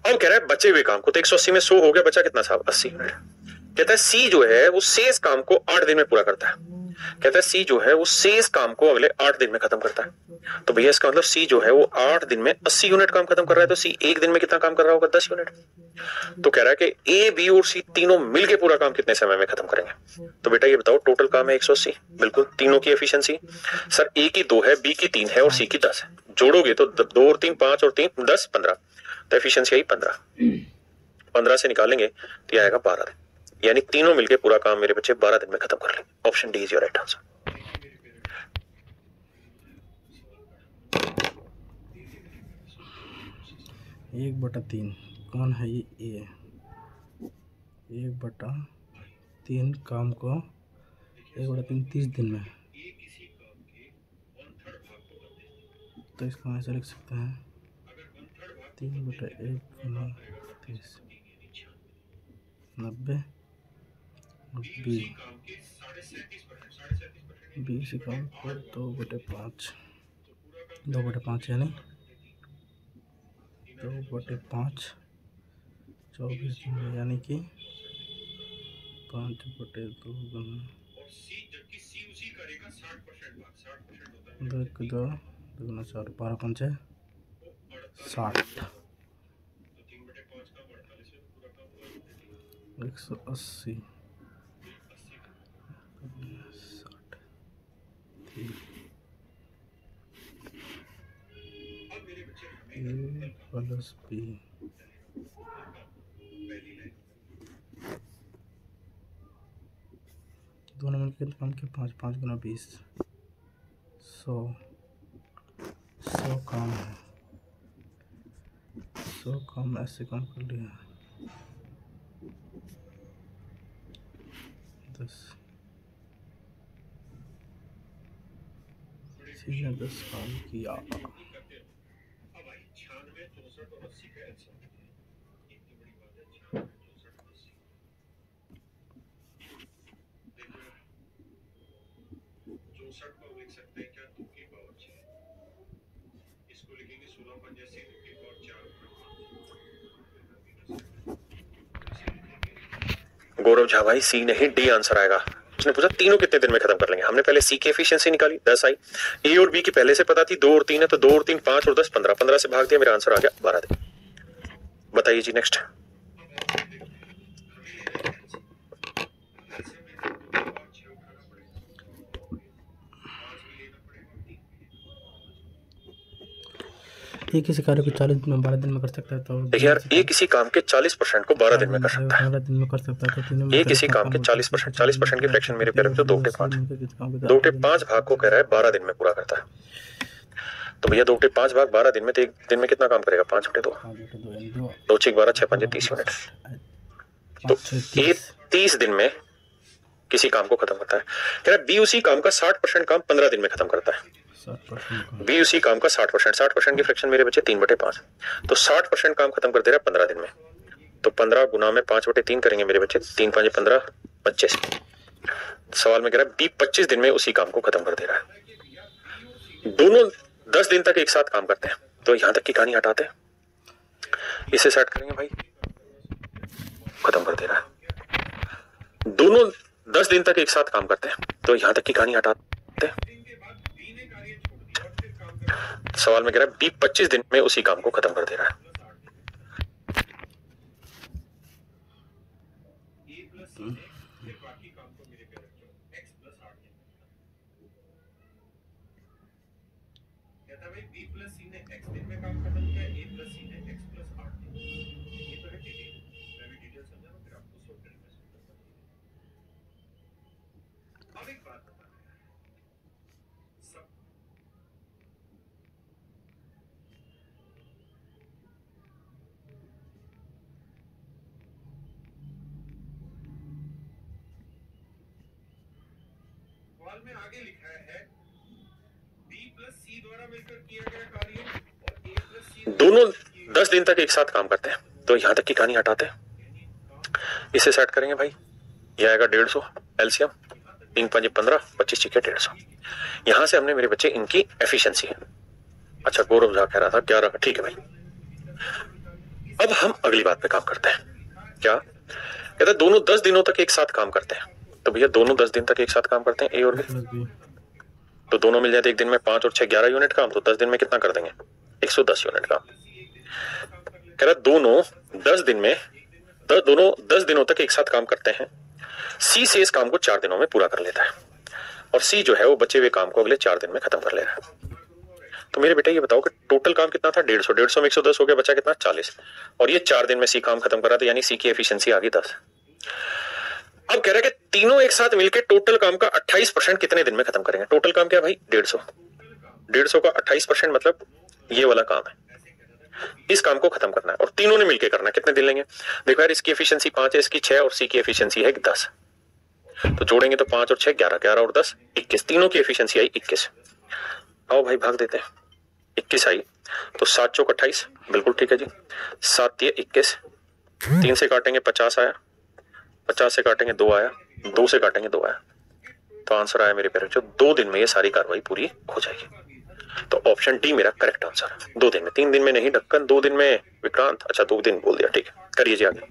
कह रहा है बचे हुए काम को, तो 180 में 100 हो गया, बचा कितना साहब? 80 यूनिट। कहता है सी जो है वो शेष काम को 8 दिन में पूरा करता है। कहता है सी जो है वो शेष काम को अगले 8 दिन में खत्म करता है। तो भैया इसका मतलब सी जो है वो 8 दिन में 80 यूनिट काम खत्म कर रहा है, तो सी एक दिन में कितना काम कर रहा होगा? 10 यूनिट। तो कह रहा है कि ए बी और सी तीनों मिलके पूरा काम कितने समय में खत्म करेंगे? तो बेटा ये बताओ, टोटल काम है 180, बिल्कुल। तीनों की एफिशिएंसी सर ए की 2 है, बी की 3 है और सी की 10 है। जोड़ोगे तो 2 और 3 5 और 3 10 15, तो एफिशिएंसी आई 15। 15 से निकालेंगे तो आएगा 12 दिन, यानी तीनों मिलके पूरा काम मेरे बच्चे 12 दिन में खत्म कर लेंगे। Option D is your right answer. एक बटा 3 कौन है ये? ए 1/3 काम को 1/3 30 दिन में, तो इसका ऐसे लिख सकते हैं 3/1 गुना 30 90 20 काम को 2/5 2/5 यानी 2/5 24 दिन में, यानी कि 5/2 गुना 2 2 गुना 4 12 5 60 180 A प्लस बी दोनों मिलकर काम के 5 5 गुना 20 100 काम है। 100 काम ऐसे काम कर लिया 10 सी ने 10 काम किया। अब भाई 96, 64 और 80 का एल्सियम इतनी बड़ी बात है। 96, 64 और 80 देखो 64 को लिख सकते हैं क्या 2 की पावर 6, इसको लिखेंगे 16 पंजे से 2 की पावर 4। गौरव झा भाई सी नहीं डी आंसर आएगा। उसने पूछा तीनों कितने दिन में खत्म कर लेंगे। हमने पहले सी की एफिशिएंसी निकाली 10 आई, ए और बी की पहले से पता थी 2 और 3 है, तो 2 और 3 5 और 10 15, 15 से भाग दिया, मेरा आंसर आ गया 12 दिन। बताइए जी नेक्स्ट। एक किसी कार्य को 40 दिन में 12 दिन में कर सकता है तो देखिए यार ए किसी काम के 40% को 12 दिन में कर सकता है। 12 दिन में कर सकता है तो तीनों में ए किसी काम के 40% की फ्रैक्शन मेरे प्यारे बच्चों 2 के 5 भाग को कह रहा है 12 दिन में पूरा करता है। तो भैया 2 के 5 भाग 12 दिन में, तो एक दिन में कितना काम करेगा 5 बटे 2, 2 6 12 6 5 30 यूनिट। तो ए 30 दिन में किसी काम को खत्म करता है। कह रहा है बी उसी काम का 60% काम 15 दिन में खत्म करता है। बी उसी काम का 60% की फ्रैक्शन मेरे बच्चे 3 बटे 5, तो 60% काम खत्म कर दे रहा है 15 दिन में। तो 15 गुना में 5 बटे 3 करेंगे मेरे बच्चे, 3 5 15 25। सवाल में कह रहा है बी 25 दिन में उसी काम को खत्म कर दे रहा है। दोनों 10 दिन तक एक साथ काम करते हैं, तो यहां तक की कहानी हटाते हैं, इसे सेट करेंगे भाई, खत्म कर दे रहा है। दोनों 10 दिन तक एक साथ काम करते हैं, तो यहां तक की कहानी हटाते हैं। सवाल में कह रहा है बी 25 दिन में उसी काम को खत्म कर दे रहा है। में आगे लिखा है B प्लस C द्वारा मिलकर किया गया कार्य और A प्लस C दोनों 10 दिन तक एक साथ काम करते हैं, तो यहां तक की कहानी हटाते हैं, इसे सेट करेंगे भाई। यह आएगा 150 एलसीएम, 3 5 15 25 ठीक है 150। यहां से हमने मेरे बच्चे इनकी एफिशिएंसी है। अच्छा गौरव झा कह रहा था 11, ठीक है भाई। अब हम अगली बात पे काम करते हैं। क्या कहता है दोनों 10 दिनों तक एक साथ काम करते हैं, तो भैया दोनों 10 दिन तक एक साथ काम करते हैं ए और बी, तो दोनों मिल जाते एक दिन में 5 और 6 11 यूनिट काम, तो 10 दिन में कितना कर देंगे 110 यूनिट काम। कह रहा दोनों 10 दिन में दोनों 10 दिनों तक एक साथ काम करते हैं। सी से इस काम को 4 दिनों में पूरा कर लेता है, और सी जो है वो बचे हुए काम को अगले 4 दिन में खत्म कर ले रहा है। तो मेरे बेटा ये बताओ कि टोटल काम कितना था 150, 150 में 110 हो गया, बचा कितना 40, और ये 4 दिन में सी काम खत्म करा, तो यानी सी की एफिशिएंसी आ गई 10। अब कह रहा है कि तीनों एक साथ मिलकर टोटल काम का 28% कितने दिन में खत्म करेंगे। टोटल काम क्या भाई 150 का 28% मतलब ये वाला काम है, इस काम को खत्म करना है और तीनों ने मिलकर करना है। कितने दिन लेंगे देखो यार, इसकी एफिशिएंसी 5 है, इसकी 6 और सी की एफिशिएंसी है 10, तो जोड़ेंगे तो 5 और 6 11, 11 और 10 21, तीनों की एफिशिएंसी आई 21। आओ भाई भाग देते हैं, 21 आई तो 7 चौक 28, बिल्कुल ठीक है जी। 7 दिए 21, 3 से काटेंगे 50 आया, 50 से काटेंगे 2 आया, 2 से काटेंगे 2 आया, तो आंसर आया मेरे प्यारे बच्चों 2 दिन में ये सारी कार्रवाई पूरी हो जाएगी। तो ऑप्शन डी मेरा करेक्ट आंसर है। 2 दिन में, 3 दिन में नहीं ढक्कन, 2 दिन में विक्रांत। अच्छा 2 दिन बोल दिया, ठीक है करिए जी आगे।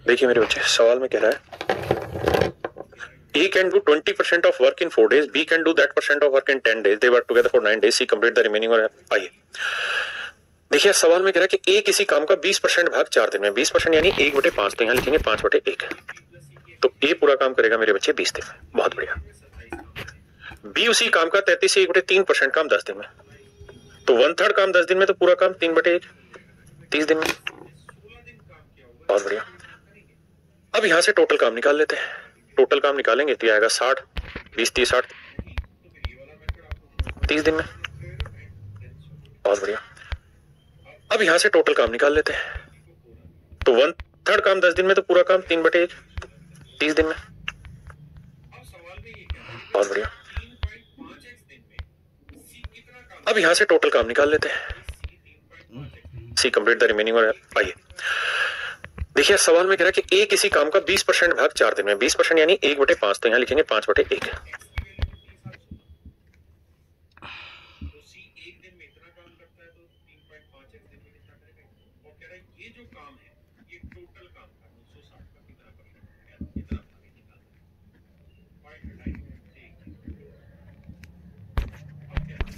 देखिए मेरे बच्चे सवाल में कह रहा है A can do 20% of work in 4 days, B can do that percent of work in 10 days, they work together for 9 days, C complete the remaining और आइए देखिए सवाल में कह रहा है कि A किसी काम का 20% भाग 4 दिन में, 20% यानी 1/5, तो यहाँ लिखेंगे 5/1, तो A पूरा काम करेगा मेरे बच्चे 20 दिन में, बहुत बढ़िया। B उसी काम का 33 से 1/3% काम 10 दिन में, तो 1/3 काम 10 दिन में, तो पूरा काम 3/1 30 दिन में, बहुत बढ़िया। अब यहां से टोटल काम निकाल लेते हैं। टोटल काम निकालेंगे तो आएगा 60, 20, 30, 60, 30 दिन में। बहुत बढ़िया। अब यहां से टोटल काम निकाल लेते हैं। तो 1/3 काम 10 दिन में, तो पूरा काम 3/1 30 दिन में। बहुत बढ़िया। अब यहां से टोटल काम निकाल लेते हैं। सी कंप्लीट द रिमेनिंग। और आइए देखिए सवाल में कह रहा है कि ए किसी काम का 20% भाग 4 दिन में। 20% यानी 1/5, तो यहां लिखेंगे 5/1।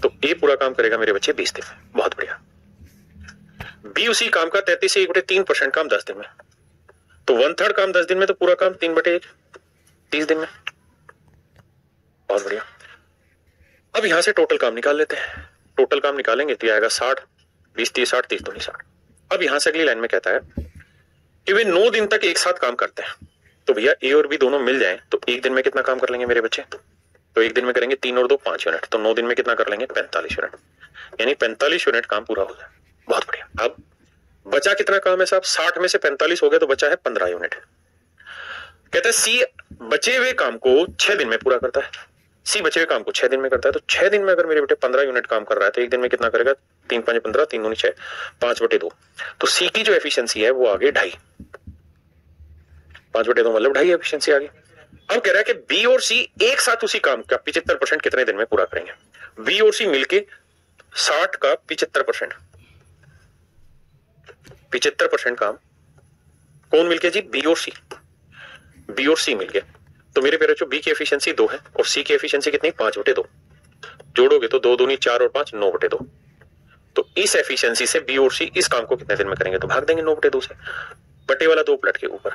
तो ए पूरा काम करेगा मेरे बच्चे 20 दिन में। बहुत बढ़िया। बी उसी काम का 33 से 1/3% काम 10 दिन में। तो 1/3 काम 10 दिन में, तो पूरा काम 3/1 30 दिन में। बहुत बढ़िया। अब यहां से टोटल काम निकाल लेते हैं। टोटल काम निकालेंगे तो आएगा 60, 20, 30, 60, 30 दूनी 60। अब यहां से अगली लाइन में कहता है कि वे 9 दिन तक एक साथ काम करते हैं। तो भैया ए और बी दोनों मिल जाएं तो एक दिन में कितना काम कर लेंगे मेरे बच्चे? तो एक दिन में करेंगे 3 और 2 5 यूनिट। तो 9 दिन में कितना कर लेंगे? 45 यूनिट। यानी 45 यूनिट काम पूरा हो जाए। बहुत बढ़िया। अब बचा कितना काम है साहब? 60 में से 45 हो गया तो बचा है 15 यूनिट। कहता है सी बचे हुए काम को 6 दिन में पूरा करता है। सी बचे हुए काम को 6 दिन में करता है। तो 6 दिन में अगर मेरे बेटे 15 यूनिट काम कर रहा है तो एक दिन में कितना करेगा? 3 5 15, 3 दूनी 6, 5/2। तो सी की जो एफिशिएंसी है वो आगे 2.5। 5/2 मतलब 2.5 एफिशिएंसी आ गई। अब कह रहा है कि बी और सी एक साथ उसी काम का 75% कितने दिन में पूरा करेंगे? बी और सी मिलके 60 का 75%। 75% काम कौन मिलके जी? बी और सी। बी और सी मिलके। तो मेरे पेरे बी की एफिशिएंसी 2 है और सी की एफिशिएंसी कितनी? 5/2। जोड़ोगे तो 2 दूनी 4 और 5 9/2। तो इस एफिशिएंसी से बी और सी इस काम को कितने दिन में करेंगे? तो भाग देंगे 9/2 से। बटे वाला 2 प्लट के ऊपर।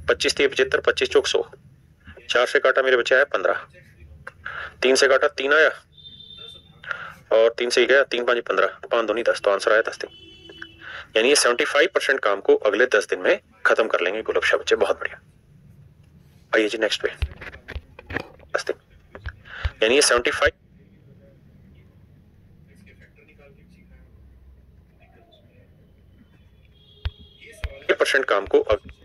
25 3 75, 25 चौक 100। 4 से काटा मेरे बच्चे आया 15। 3 से काटा 3 आया और 3 से ही गया 3 5 15, 5 दूनी 10। तो आंसर आया 10 दिन। यानी ये 75% काम को अगले 10 दिन में खत्म कर लेंगे गुलबशा बच्चे। बहुत बढ़िया। आइए जी नेक्स्ट पे। 10 दिन यानी ये 75% काम को अगले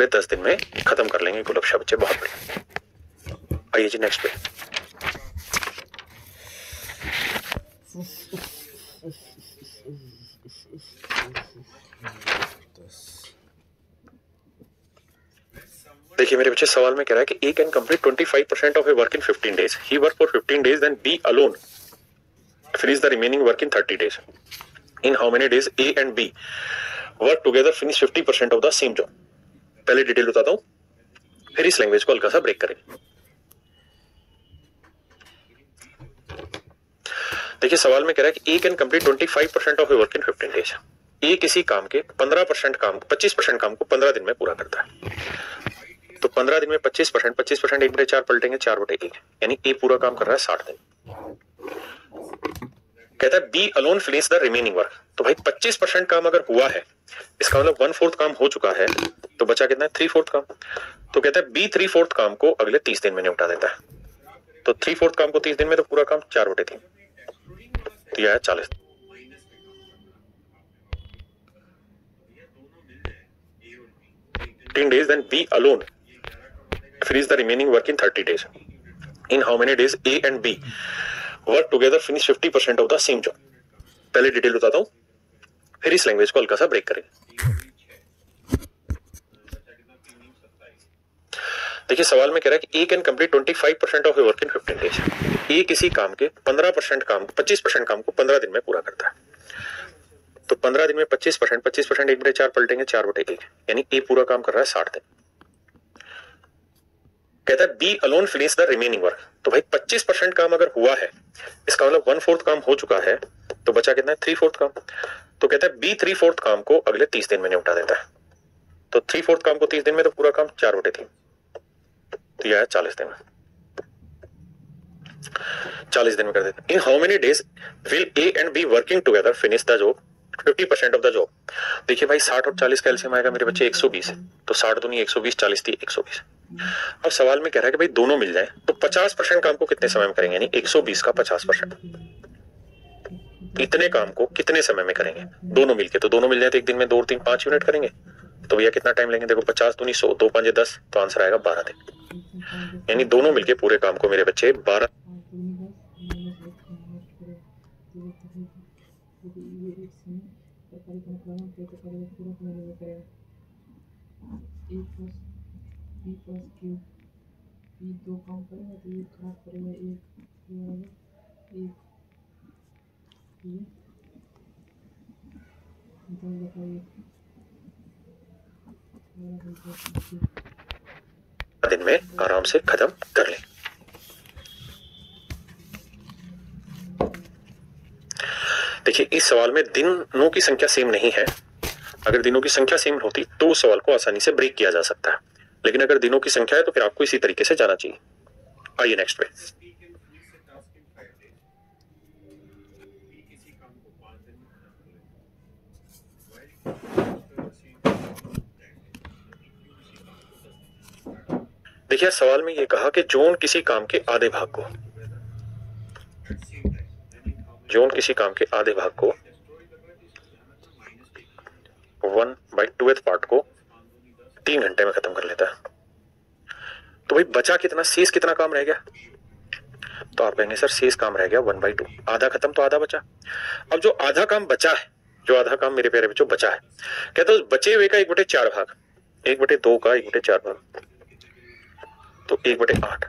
10 दिन में खत्म कर लेंगे गुलबशा बच्चे। बहुत बढ़िया। आइए जी नेक्स्ट पे। देखिए मेरे बच्चे सवाल में कह रहा है कि A can complete 25% of a work in 15 days. He work for 15 days, then B alone finish the remaining work in 30 days. In how many days A and B work together finish 50% of the same job? पहले detail बताता हूं, फिर इस language को हल्का सा break करेंगे। देखिए सवाल में कह रहा है कि A can complete 25% of a work in 15 days. A किसी काम के 15% काम 25% काम को 15 दिन में पूरा करता है। तो 15 दिन में 25%, 25% 1/4 पलटेंगे 4/1। यानी ए पूरा काम कर रहा है 60 दिन। कहता है b alone finish the remaining work. तो भाई 25% काम अगर हुआ है इसका मतलब 1/4 काम हो चुका है। तो बचा कितना है? 3/4 काम। तो कहता है बी 3/4 काम को अगले 30 दिन में निपटा देता है। तो 3/4 काम को 30 दिन में, तो पूरा काम 4/3। तो यह है 40। 15 days, then B alone finish the remaining work in 30 days. In how many days A and B work together finish 50% of the same job? पहले डिटेल बताता हूं, फिर इस लैंग्वेज को हल्का सा ब्रेक करेंगे। देखिए सवाल में कह रहा है कि A can complete 25% of a work in 15 days. A किसी काम के 15% काम 25% काम को 15 दिन में पूरा करता है। तो 15 दिन में 25%, 25% 1/4 पलटेंगे 4/1। यानी ए पूरा काम कर रहा है 60 दिन। कहता है b alone finish the remaining work. तो भाई 25% काम अगर हुआ है इसका मतलब 1/4 काम हो चुका है। तो बचा कितना है? 3/4 काम। तो कहता है बी 3/4 काम को अगले 30 दिन में निपटा देता है। तो 3/4 काम को 30 दिन में, तो पूरा काम 4/3, तो यह है 40 दिन में। 40 दिन में कर देते हैं। In how many days will A and be working together finish the job 50% of the job. देखिए भाई 60 और 40 का एलसीएम आएगा मेरे बच्चे 120 है, तो 60 दूनी 120, 40 थी 120। अब सवाल में कह रहा है कि भाई दोनों मिल जाए तो 50% काम को कितने समय में करेंगे, यानी 120 का 50%, इतने काम को कितने समय में करेंगे दोनों मिलके। तो दोनों मिल जाए तो एक दिन में 2 और 3 5 यूनिट करेंगे, तो भैया कितना टाइम लेंगे, देखो 50 दूनी 100, 2 5 10, तो आंसर आएगा 12 दिन। यानी दोनों मिलके पूरे काम को मेरे बच्चे 12 दो काम करेंगे तो ये खराब करेंगे, एक दिन में आराम से खत्म कर लें। देखिए इस सवाल में दिनों की संख्या सेम नहीं है। अगर दिनों की संख्या सेम होती तो उस सवाल को आसानी से ब्रेक किया जा सकता है, लेकिन अगर दिनों की संख्या है तो फिर आपको इसी तरीके से जाना चाहिए। आइए नेक्स्ट पे। देखिए सवाल में ये कहा कि जोन किसी काम के आधे भाग को, जोन किसी काम के आधे भाग को 1/2 पार्ट को 3 घंटे में खत्म कर लेता है। तो भाई बचा कितना, शेष कितना काम रह गया, तो आप कहेंगे सर शेष काम रह गया 1/2, आधा खत्म तो आधा बचा। अब जो आधा काम बचा है, जो आधा काम मेरे प्यारे बच्चों बचा है, कहते हैं बचे हुए का 1/4 भाग, 1/2 का 1/4 भाग, तो 1/8।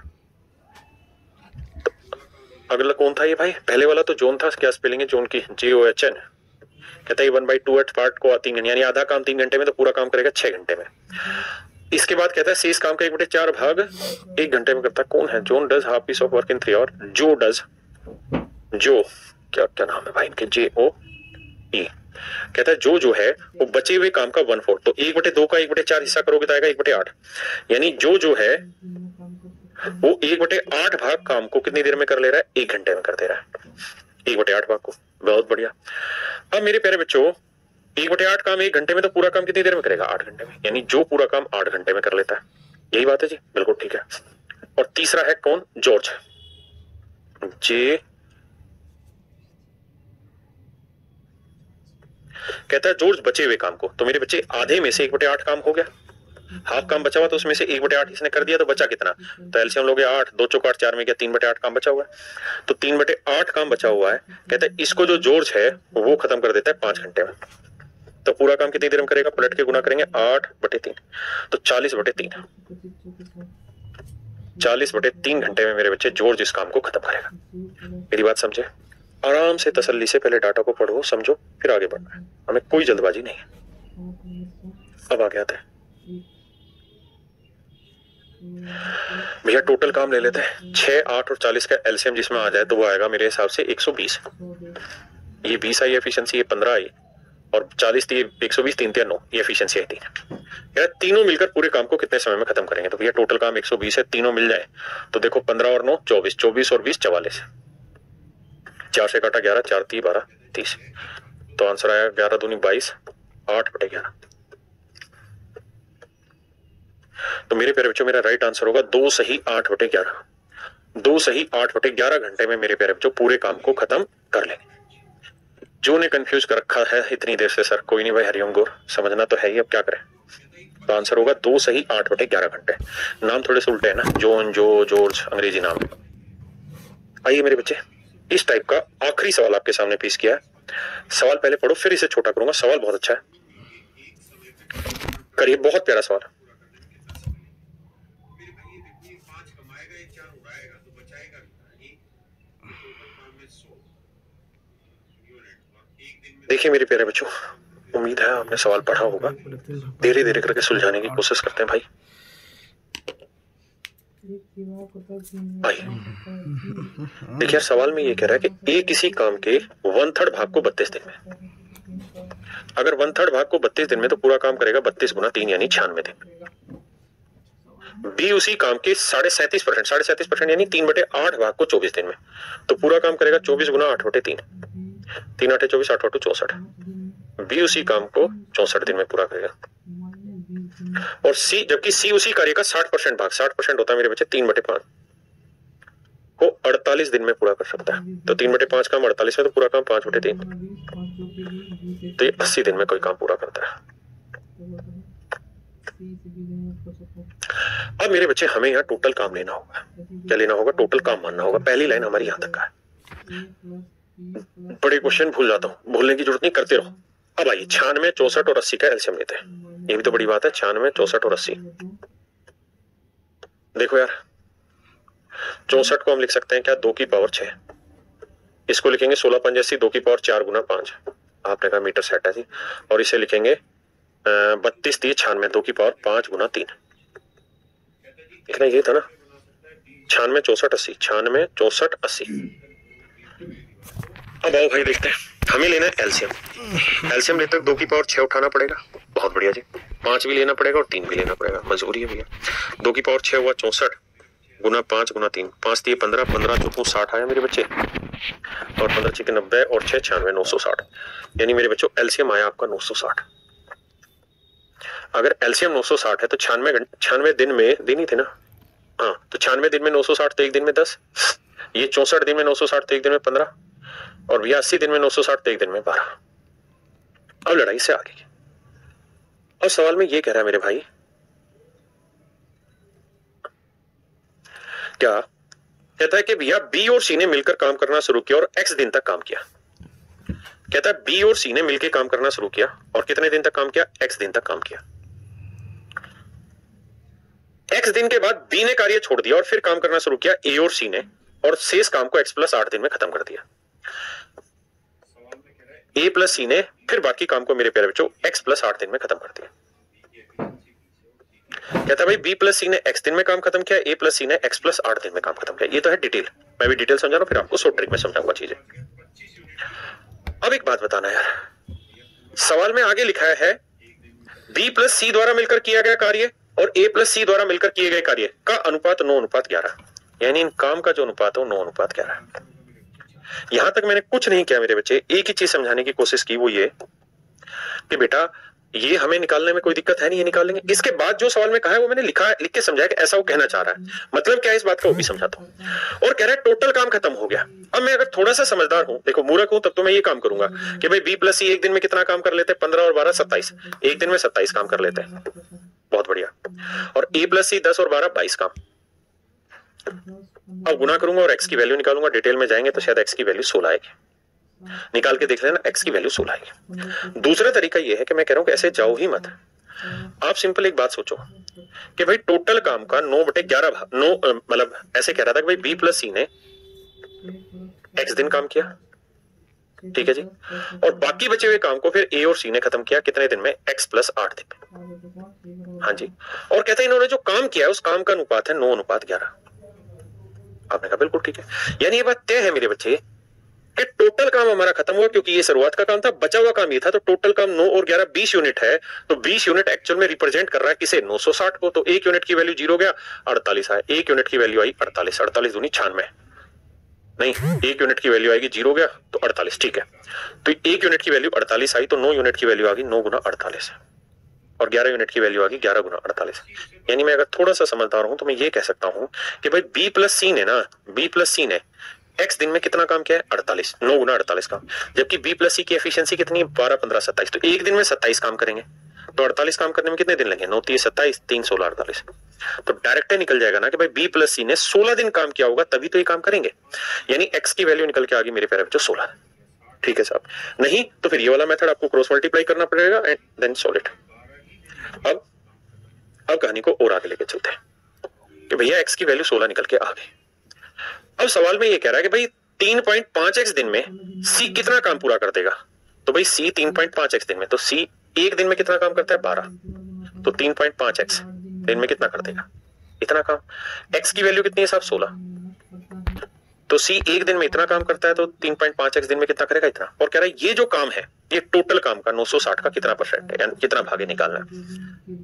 तो अगला कौन था ये भाई, पहले वाला तो जोन था, क्या स्पेलिंग है जोन की, JOHN। कहता है 1/2 पार्ट को 3 घंटे, यानी आधा काम 3 घंटे में, तो पूरा काम करेगा 6 घंटे में। इसके बाद कहता है शेष काम का 1/4 भाग 1 घंटे में करता है। कौन है, John does half piece of work in 3 hour, जो डज, जो क्या क्या नाम है भाई इनके, JOE। कहता है जो है वो बचे हुए काम का 1/4, तो 1/2 का 1/4 हिस्सा करोगे तो आएगा 1/8, यानी जो है वो 1/8 भाग काम को कितनी देर में कर ले रहा है, 1 घंटे में कर दे रहा है, 1/8 भाग को। बहुत बढ़िया। अब मेरे प्यारे बच्चों 1/8 काम 1 घंटे में, तो पूरा काम कितनी देर में करेगा, 8 घंटे में, यानी जो पूरा काम 8 घंटे में कर लेता है। यही बात है जी, बिल्कुल ठीक है। और तीसरा है कौन, जॉर्ज, जे, कहता है जॉर्ज बचे हुए काम को, तो मेरे बच्चे आधे में से 1/8 काम हो गया, हाफ काम बचा हुआ, तो उसमें से 1/8 इसने कर दिया, तो बचा कितना, तो एलसीएम लोगे 8, 2 चौक 8, 4 में गया 3/8 काम बचा हुआ है, तो 3/8 काम बचा हुआ है। कहता है इसको जो जॉर्ज है वो खत्म कर देता है 5 घंटे में, तो पूरा काम कितनी देर में करेगा, पलट के गुना करेंगे 8/3, तो 40/3, 40/3 घंटे में मेरे बच्चे जॉर्ज इस काम को खत्म करेगा। मेरी बात समझे, आराम से तसल्ली से पहले डाटा को पढ़ो, समझो, फिर आगे बढ़ना है, हमें कोई जल्दबाजी नहीं है। अब आगे आते हैं भैया, टोटल काम ले लेते हैं 6, 8 और 40 का एलसीएम जिसमें आ जाए तो वो आएगा मेरे हिसाब से 120। ये 20 आई एफिशिएंसी, ये 15 आई, और 40 थी 120, 3 3 9, ये एफिशिएंसी आई 3। यार तीनों मिलकर पूरे काम को कितने समय में खत्म करेंगे, तो भैया टोटल काम 120 है, तीनों मिल जाए तो देखो 15 और 9 24, 24 और 20 44, 4 से काटा 11, 4 3 12 30, तो आंसर आया 11 दूनी 22, 8/11। तो मेरे प्यारे बच्चों मेरा राइट आंसर होगा 2 सही 8/11, 2 सही 8/11 घंटे में मेरे प्यारे बच्चों पूरे काम को खत्म कर लेंगे। जो ने कंफ्यूज कर रखा है इतनी देर से, सर कोई नहीं भाई, हरिओम गौर, समझना तो है ही, अब क्या करें। तो आंसर होगा 2 सही 8/11 घंटे। नाम थोड़े से उल्टे है ना, जोन, जो, जॉर्ज अंग्रेजी नाम है। आइए मेरे बच्चे, इस टाइप का आखिरी सवाल आपके सामने पेश किया है। सवाल पहले पढ़ो, फिर इसे छोटा करूंगा, सवाल बहुत अच्छा है, करिए, बहुत प्यारा सवाल। देखिए मेरे प्यारे बच्चों, उम्मीद है आपने सवाल पढ़ा होगा, धीरे धीरे करके सुलझाने की कोशिश करते हैं भाई। देखिए सवाल में ये कह रहा है कि ए किसी काम के 1/3 भाग को 32 दिन में, अगर 1/3 भाग को 32 दिन में तो पूरा काम करेगा 32 गुना 3 यानी 96 दिन। बी उसी काम के 37.5% यानी 3/8 भाग को 24 दिन में तो पूरा काम करेगा 24 गुना 8/3 3 8 24 8 8 64। बी उसी काम को 64 दिन में पूरा करेगा और सी जबकि सी उसी कार्य का 60% भाग 60% होता है मेरे बच्चे 3/5 को 48 दिन में पूरा कर सकता है। तो 3/5 काम 48 है तो पूरा काम 5/3 तो ये 80 दिन में कोई काम पूरा करता है। अब मेरे बच्चे हमें यहाँ टोटल काम लेना होगा। क्या लेना होगा? टोटल काम मानना होगा। पहली लाइन हमारी यहां तक का है। बड़े क्वेश्चन भूल जाता हूं, भूलने की जरूरत नहीं, करते रहो। अब आइए 96 64 और 80 का एलसीएम लेते हैं। ये भी तो बड़ी बात है। 96 64 और 80 देखो यार 64 को हम लिख सकते हैं क्या 2 की पावर 6। इसको लिखेंगे 16 5 80 2 की पावर 4 गुना 5। आपने कहा मीटर सेट है जी। और इसे लिखेंगे 32 दिए 96 2 की पावर 5 गुना 3। लिखना ये था ना 96 64 80 96 64 80। अब आओ भाई देखते हैं हमें लेना है एलसीएम। एलसीएम लेते 2 की पावर 6 उठाना पड़ेगा। बहुत बढ़िया जी। 5 भी लेना पड़ेगा और 3 भी लेना पड़ेगा, मजबूरी है भैया। 2 की पावर 6 हुआ 64 गुना 5 गुना 3 5 दिए 15 15 चौको 60 आया मेरे बच्चे और 15 6 90 और 6 96 960 यानी मेरे बच्चों एलसीएम आया आपका 960। अगर एलसीएम 960 है तो 96 दिन में दिन ही थे ना। हाँ तो 96 दिन में 960 तो एक दिन में 10। ये 64 दिन में 960 तो एक दिन में 15 और भैया 80 दिन में 960 तो एक दिन में 12। अब लड़ाई से आगे और सवाल में ये कह रहा है मेरे भाई क्या कहता है कि भैया बी और सी ने मिलकर काम करना शुरू किया और एक्स दिन तक काम किया। कहता है बी और सी ने मिलकर काम करना शुरू किया और कितने दिन तक काम किया? एक्स दिन तक काम किया। एक्स दिन के बाद बी ने कार्य छोड़ दिया और फिर काम करना शुरू किया ए और सी ने और शेष काम को एक्स प्लस 8 दिन में खत्म कर दिया। ए प्लस सी ने फिर बाकी काम को मेरे प्यारे बच्चों एक्स प्लस 8 दिन में खत्म कर दिया। कहता है भाई बी प्लस सी ने एक्स दिन में काम खत्म किया, ए प्लस सी ने एक्स प्लस 8 दिन में काम खत्म किया। ये तो है डिटेल, मैं भी डिटेल समझा रहा हूं, फिर आपको शॉर्ट ट्रिक में समझाऊंगा चीजें। अब एक बात बताना यार, सवाल में आगे लिखा है बी प्लस सी द्वारा मिलकर किया गया कार्य और ए प्लस सी द्वारा मिलकर किए गए कार्य का अनुपात 9:11 यानी इन काम का जो अनुपात है वो 9:11। यहां तक मैंने कुछ नहीं किया मेरे बच्चे, एक ही चीज समझाने की कोशिश की, वो ये कि बेटा ये हमें निकालने में कोई दिक्कत है नहीं, ये निकाल लेंगे। इसके बाद जो सवाल में कहा है वो मैंने लिख के समझाया कि ऐसा वो कहना चाह रहा है। मतलब क्या है इस बात का वो भी समझाता हूं। और कह रहा है टोटल काम खत्म हो गया। अब मैं अगर थोड़ा सा समझदार हूं, देखो मूर्ख हूं, तब तो मैं ये काम करूंगा कि भाई बी प्लस सी एक दिन में कितना काम कर लेते हैं? 15 और 12 27। एक दिन में 27 काम कर लेते हैं, बहुत बढ़िया। और ए प्लस सी 10 और 12 22 काम। अब गुना करूंगा और एक्स की वैल्यू निकालूंगा। डिटेल में जाएंगे तो शायद एक्स की वैल्यू 16 आएगी। निकाल के देख लेना, एक्स की वैल्यू 16 आएगी। दूसरा तरीका यह है कि मैं कह रहा हूं कि ऐसे जाओ ही मत। आप सिंपल एक बात सोचो कि भाई टोटल काम का 9/11 भाग 9 मतलब ऐसे कह रहा था कि भाई बी प्लस सी ने एक्स दिन काम किया, ठीक है जी, और बाकी बचे हुए काम को फिर ए और सी ने खत्म किया कितने दिन में? एक्स प्लस 8 दिन में। हाँ जी। और कहते हैं इन्होंने जो काम किया है उस काम का अनुपात है 9:11। आपने कहा बिल्कुल ठीक है, यानी ये बात तय है मेरे बच्चे कि टोटल काम हमारा खत्म हुआ क्योंकि ये शुरुआत का काम था, बचा हुआ काम ये था। तो टोटल काम 9 और 11 20 यूनिट है। तो 20 यूनिट एक्चुअल में रिप्रेजेंट कर रहा है किसे? 960 को। तो 1 यूनिट की वैल्यू 0 गया, 48 आया। 1 यूनिट की वैल्यू आई 48, 48 दूनी 96 नहीं, 1 यूनिट की वैल्यू आएगी 0 गया तो 48, ठीक है। तो 1 यूनिट की वैल्यू 48 आई तो 9 यूनिट की वैल्यू आ गई 9 गुना 48 और 11 यूनिट की वैल्यू आ गई 11 गुना 48। यानी मैं अगर थोड़ा सा समझदार हूं तो मैं ये कह सकता हूं कि भाई बी प्लस सी ने एक्स दिन में कितना काम किया है? 48, 9 गुना 48 काम। जबकि बी प्लस सी की एफिशिएंसी कितनी है? 12 15 27। तो एक दिन में 27 काम करेंगे तो 48 काम करने में कितने दिन लगे? 9 3 27 3 16 48। तो डायरेक्ट निकल जाएगा ना कि भाई बी प्लस सी ने 16 दिन काम किया होगा तभी तो ये काम करेंगे। यानी एक्स की वैल्यू निकल के आ गई मेरे प्यारे बच्चों 16। ठीक है साहब, नहीं तो फिर ये वाला मेथड आपको क्रॉस मल्टीप्लाई करना पड़ेगा एंड देन सॉल्व इट। अब कहानी को और आगे लेके चलते हैं कि भैया एक्स की वैल्यू 16 निकल के आ गई। अब सवाल में ये कह रहा है कि भाई 3.5x दिन में सी कितना काम पूरा कर देगा? तो भाई सी 3.5x दिन में, तो सी एक दिन में कितना काम करता है? 12। तो 3.5x दिन में कितना कर देगा? इतना काम। x की वैल्यू कितनी है साहब? 16। तो सी एक दिन में इतना काम करता है तो 3.5x दिन में कितना करेगा? इतना। और कह रहा है ये जो काम है ये टोटल काम का 960 का कितना परसेंट है, यानी कितना भागे निकालना है।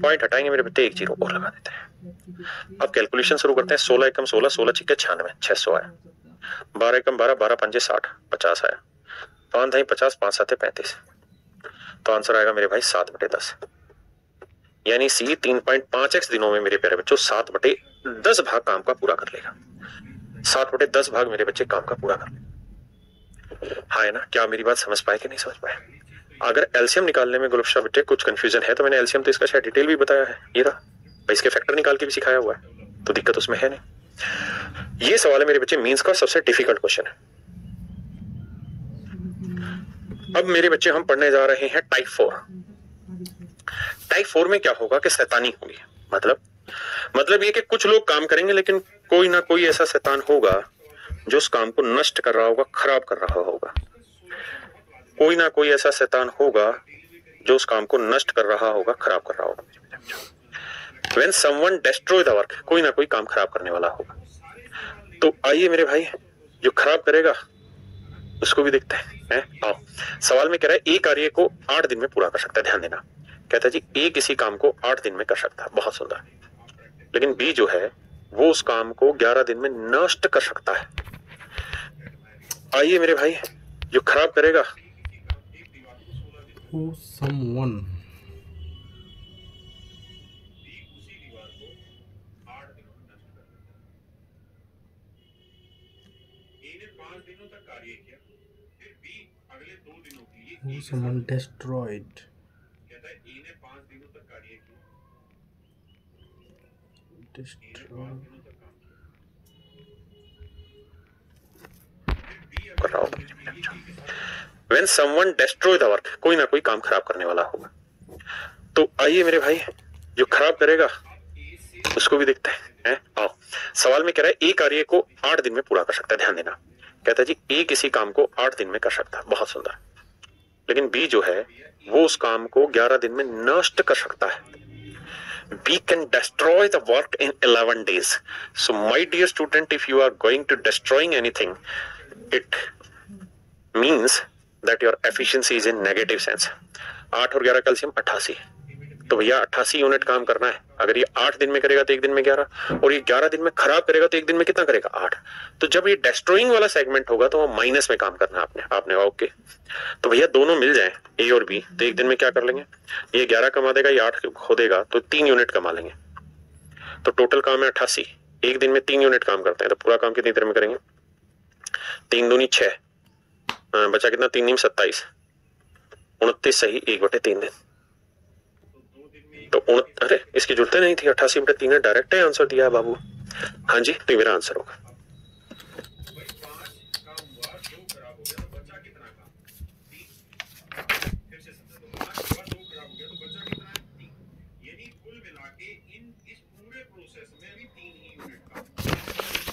पॉइंट हटाएंगे मेरे बेटे, एक जीरो और लगा देते हैं। अब कैलकुलेशन शुरू करते हैं। 16 एकम 16, 16 छिक्के 96, 600 आया। 12 एकम 12, 12 पंजे 60, 50 आया। 5 ढाई 50, 5 7 35। तो आंसर आएगा मेरे भाई 7/10। यानी सी 3.5x दिनों में मेरे प्यारे बच्चों 7/10 भाग काम का पूरा कर लेगा। 7/10 भाग मेरे बच्चे काम का पूरा कर लेगा। हाँ है ना? क्या मेरी बात समझ पाए कि नहीं समझ पाए? अगर एलसीएम निकालने में गुलफ्शा बेटे कुछ कंफ्यूजन है तो मैंने एलसीएम तो इसका शायद डिटेल भी बताया है, ये रहा, इसके फैक्टर निकाल के भी सिखाया हुआ है, तो दिक्कत उसमें है नहीं। ये सवाल है मेरे बच्चे मींस का सबसे डिफिकल्ट क्वेश्चन है। अब मेरे बच्चे हम पढ़ने जा रहे हैं टाइप 4। टाइप 4 में क्या होगा कि शैतानी होगी। मतलब ये कि कुछ लोग काम करेंगे लेकिन कोई ना कोई ऐसा शैतान होगा जो उस काम को नष्ट कर रहा होगा, खराब कर रहा होगा। कोई ना कोई ऐसा शैतान होगा जो उस काम को नष्ट कर रहा होगा, खराब कर रहा होगा। When someone destroy the work, कोई ना कोई काम खराब करने वाला होगा। तो आइए मेरे भाई, जो खराब करेगा उसको भी देखते हैं। आओ, सवाल में कह रहा है ए कार्य को 8 दिन में पूरा कर सकता है। ध्यान देना, कहता है जी ए किसी काम को 8 दिन में कर सकता है, बहुत सुंदर। लेकिन बी जो है वो उस काम को 11 दिन में नष्ट कर सकता है। आइए मेरे भाई, जो खराब करेगा someone who someone destroyed कर रहा होगा। When someone destroy the work, कोई ना कोई काम खराब करने वाला होगा। तो आइए मेरे भाई, जो खराब करेगा उसको भी देखते हैं। आओ, सवाल में कह रहा है ए कार्य को 8 दिन में पूरा कर सकता है। ध्यान देना, कहता है जी ए किसी काम को 8 दिन में कर सकता है, बहुत सुंदर। लेकिन बी जो है वो उस काम को 11 दिन में नष्ट कर सकता है। We can destroy the work in 11 days. So my dear student, if you are going to destroying anything, it means that your efficiency is in negative sense. 8 और 11 कैल्शियम 88। तो भैया 88 यूनिट काम करना है। अगर ये 8 दिन में करेगा तो 1 दिन में 11, और ये 11 दिन में खराब करेगा तो 1 दिन में कितना करेगा? 8। तो जब ये डिस्ट्रॉइंग वाला सेगमेंट होगा तो वो माइनस में काम करना है आपने। ओके, तो भैया दोनों मिल जाए ए और बी तो 1 दिन में क्या कर लेंगे? ये 11 कमा देगा, ये 8 खो देगा, तो 3 यूनिट कमा लेंगे। तो टोटल काम है 88, 1 दिन में 3 यूनिट काम करते हैं, तो पूरा काम कितनी देर में करेंगे? 3 दूनी 6, बचा कितना? 3 नीम 27, 29 सही 1/3 दिन। तो अरे इसकी जरूरत नहीं थी, 88/3 ने डायरेक्ट है आंसर दिया बाबू। हाँ जी, तो मेरा आंसर होगा।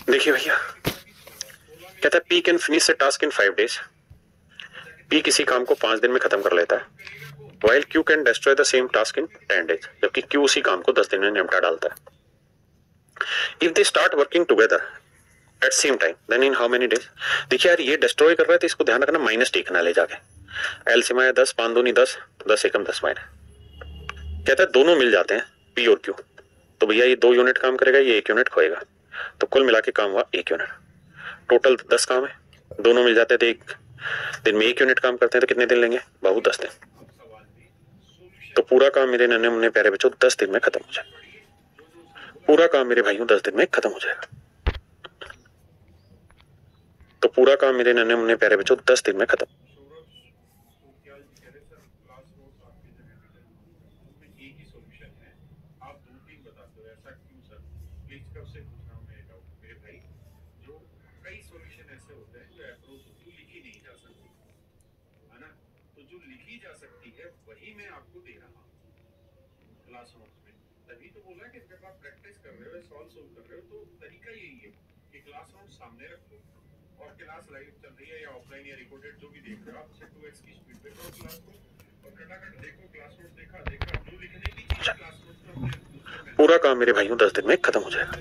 देखिए भैया, कहता है P can finish the task in 5 days। P किसी काम को 5 दिन में खत्म कर लेता है, while Q can destroy the same task in 10 days, जबकि Q उसी काम को 10 दिन में निपटा डालता है। If they start working together at same time, then in how many days? देखिए यार, ये डिस्ट्रॉय कर रहा है तो इसको ध्यान रखना, माइनस टेकना ले जाके। एल से माया 10, 5 दूनी 10, 10 एकम 10 माइनस। कहता है दोनों मिल जाते हैं P और Q, तो भैया ये 2 यूनिट काम करेगा, ये 1 यूनिट खोएगा, तो कुल मिला के काम हुआ 1 यूनिट। टोटल 10 काम है, दोनों मिल जाते हैं तो 1 दिन में 1 यूनिट काम करते हैं, तो कितने दिन लेंगे बाबू? 10 दिन। तो पूरा काम मेरे नन्हे मुन्ने प्यारे बच्चों 10 दिन में खत्म हो जाएगा। पूरा काम मेरे भाइयों 10 दिन में खत्म हो जाएगा। तो पूरा काम मेरे नन्हे मुन्ने प्यारे बच्चों 10 दिन में खत्म। तभी तो बोला कि जब आप प्रैक्टिस कर रहे हो, सॉल्व कर रहे हो, तो तरीका यही है कि क्लास नोट सामने रखो और क्लास लाइव चल रही है या ऑफलाइन या रिकॉर्डेड जो भी देख रहे हो, आप उसे 2x की स्पीड पे करो क्लास को, और खटाखट देखो क्लास नोट देखा जो लिखने की चीज क्लास नोट में। पूरा काम मेरे भाइयों 10 दिन में खत्म हो जाएगा।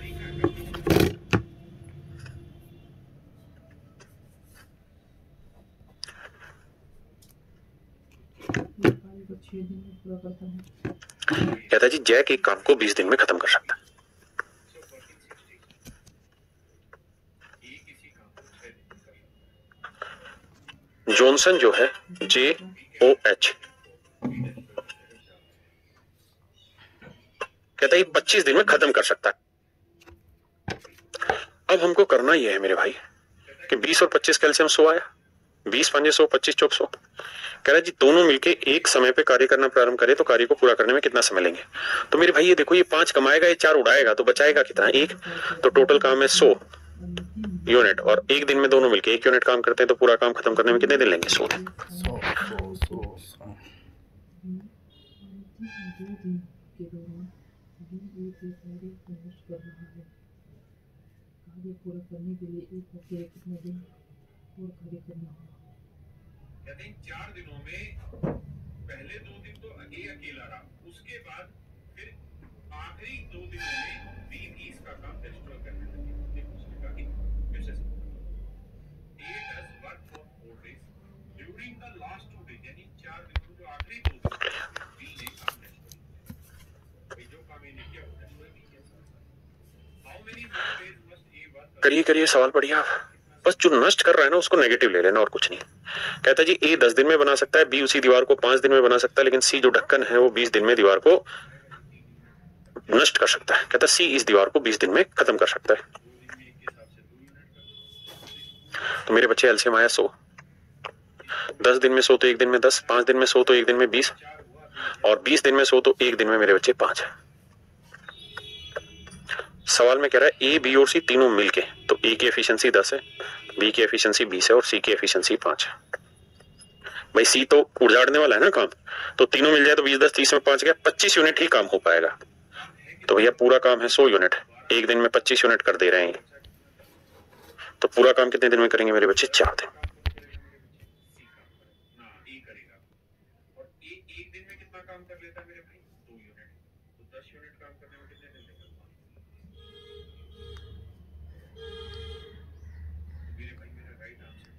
6 दिन में पूरा करता है। कहता है जी जैक एक काम को 20 दिन में खत्म कर सकता है। जॉनसन जो है JOH कहता है 25 दिन में खत्म कर सकता है। अब हमको करना यह है मेरे भाई कि 20 और 25 कैल्शियम 100 आया, 20 पंजे 100, 25 चौक 100। कह रहा है जी दोनों मिलके एक समय पे कार्य करना प्रारंभ करें तो कार्य को पूरा करने में कितना समय लेंगे। तो मेरे भाई ये देखो, ये 5 कमाएगा, ये 4 उड़ाएगा, तो बचाएगा कितना, 1। तो टोटल काम है 100 यूनिट, और एक दिन में दोनों मिलके 1 यूनिट काम करते हैं तो पूरा काम खत्म करने में कितने दिन लेंगे, 100 दिन। 100 2 दिन के दौरान भी एक कार्य को नष्ट कर रहा है। कार्य पूरा करने के लिए एक हफ्ते कितने दिन और कार्य करना होगा। कहते हैं 4 दिनों में पहले 2 दिन तो ए अकेला रहा, उसके बाद फिर आखिरी 2 दिनों में बी भी इसका काम डिस्ट्रॉय करने लगी। देखो उसने कहा कि फिर से A does work for 4 days during the last 2 days, यानी 4 दिनों जो आखिरी 2 दिन बी ने काम डिस्ट्रॉय किया। जो काम इन्हें किया वो डिस्ट्रॉय नहीं किया। How many more days must a work. करिए सवाल पढ़िए आप। बस जो नष्ट कर रहा है ना उसको नेगेटिव ले लेना और कुछ नहीं। कहता है जी ए 10 दिन में बना सकता है, बी उसी दीवार को 5 दिन में बना सकता है, लेकिन सी जो ढक्कन है वो 20 दिन में दीवार को नष्ट कर सकता है। कहता है सी इस दीवार को 20 दिन में खत्म कर सकता है। तो मेरे बच्चे एलसीएम आया 100। 10 दिन में 100 तो 1 दिन में 10, 5 दिन में 100 तो 1 दिन में 20, और 20 दिन में 100 तो 1 दिन में मेरे बच्चे 5 है। सवाल में कह रहा है ए बी और सी तीनों मिलके, तो ए की एफिशिएंसी 10 है, बी की एफिशिएंसी 20 है और सी की एफिशिएंसी 5 है। भाई सी तो उजाड़ने वाला है ना काम, तो तीनों मिल जाए तो 20 10 30 में 5 गया, 25 यूनिट ही काम हो पाएगा। तो भैया पूरा काम है 100 यूनिट, एक दिन में 25 यूनिट कर दे रहे हैं, तो पूरा काम कितने दिन में करेंगे मेरे बच्चे, 4 दिन। और एक दिन में कितना काम कर लेता है मेरे भाई, 2 यूनिट, तो 10 यूनिट काम करने में कितने दिन लगेगा मेरे भाई। मेरा राइट आंसर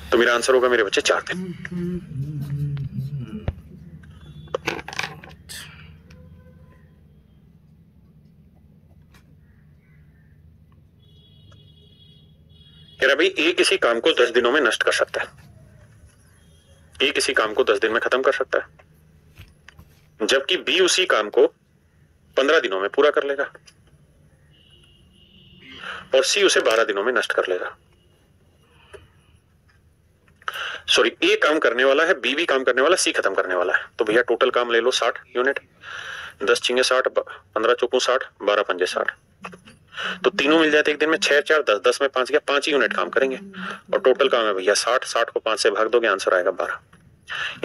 तो मेरा आंसर होगा मेरे बच्चे 4 दिन। कह रहा भाई ए किसी काम को 10 दिनों में नष्ट कर सकता है, ए किसी काम को 10 दिन में खत्म कर सकता है, जबकि बी उसी काम को 15 दिनों में पूरा कर लेगा, और सी उसे 12 दिनों में नष्ट कर लेगा। सॉरी, ए काम करने वाला है, बी भी काम करने वाला, सी खत्म करने वाला है। तो भैया टोटल काम ले लो 60 यूनिट, 10 छिंगे 60, 15 चौकू 60, 12 पंजे 60, तो तीनों मिल जाते एक दिन में, 6 4 10, 10 में 5 गया, 5 ही यूनिट काम करेंगे, और टोटल काम है भैया 60, 60 को 5 से भाग दोगे आंसर आएगा 12,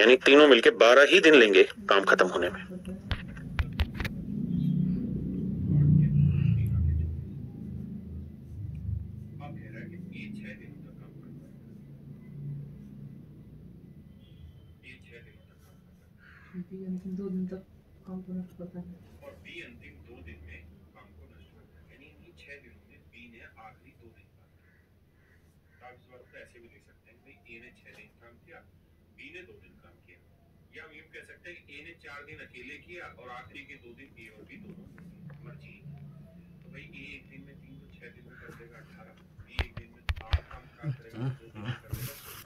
यानी तीनों मिलके 12 ही दिन लेंगे काम खत्म होने में। अब कह रहा है कि ये 6 दिनों तक काम करता है, ये 6 दिनों तक काम करता है, बी अंतिम 2 दिन तक काम को नष्ट करता है। और बी अंतिम 2 दिन में काम को नष्ट करता है, यानी इन 6 दिनों में बी ने आखिरी 2 दिन काम किया। तो आप इस बात को ऐसे भी देख सकते हैं कि ए ने 6 दिन काम किया, बी ने 2 दिन काम किया, या हम यूं कह सकते हैं कि ए ने 4 दिन अकेले किया और आखिरी के 2 दिन ए और बी दोनों मर्जी। तो भाई ए एक दिन में 3 तो 6 दिन में कर देगा 18, बी एक दिन में 8 काम करेगा, 2 दिन में कर देगा 16।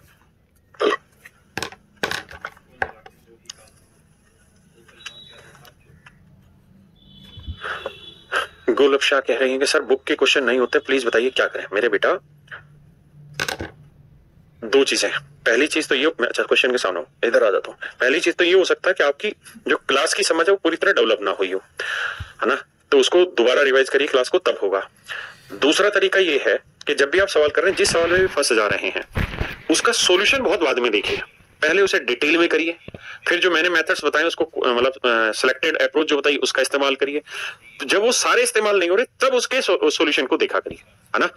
कुल मिला के 2 ही काम, टोटल काम क्या था, 7। गोलब शाह कह रही हैं कि सर बुक के क्वेश्चन नहीं होते, प्लीज बताइए क्या करें। मेरे बेटा 2 चीजें, पहली चीज तो ये, अच्छा क्वेश्चन के सामने इधर आ जाता हूँ। पहली चीज तो ये हो सकता है कि आपकी जो क्लास की समझ है वो पूरी तरह डेवलप ना हुई हो, है ना, तो उसको दोबारा रिवाइज करिए क्लास को, तब होगा। दूसरा तरीका ये है कि जब भी आप सवाल कर रहे हैं, जिस सवाल में भी फंस जा रहे हैं, उसका सॉल्यूशन बहुत बाद में देखिए, पहले उसे डिटेल में करिए, फिर जो मैंने मेथड्स बताए उसको मतलब सिलेक्टेड अप्रोच जो बताई उसका इस्तेमाल करिए। तो जब वो सारे इस्तेमाल नहीं हो रहे तब उसके सॉल्यूशन को देखा करिए, है ना।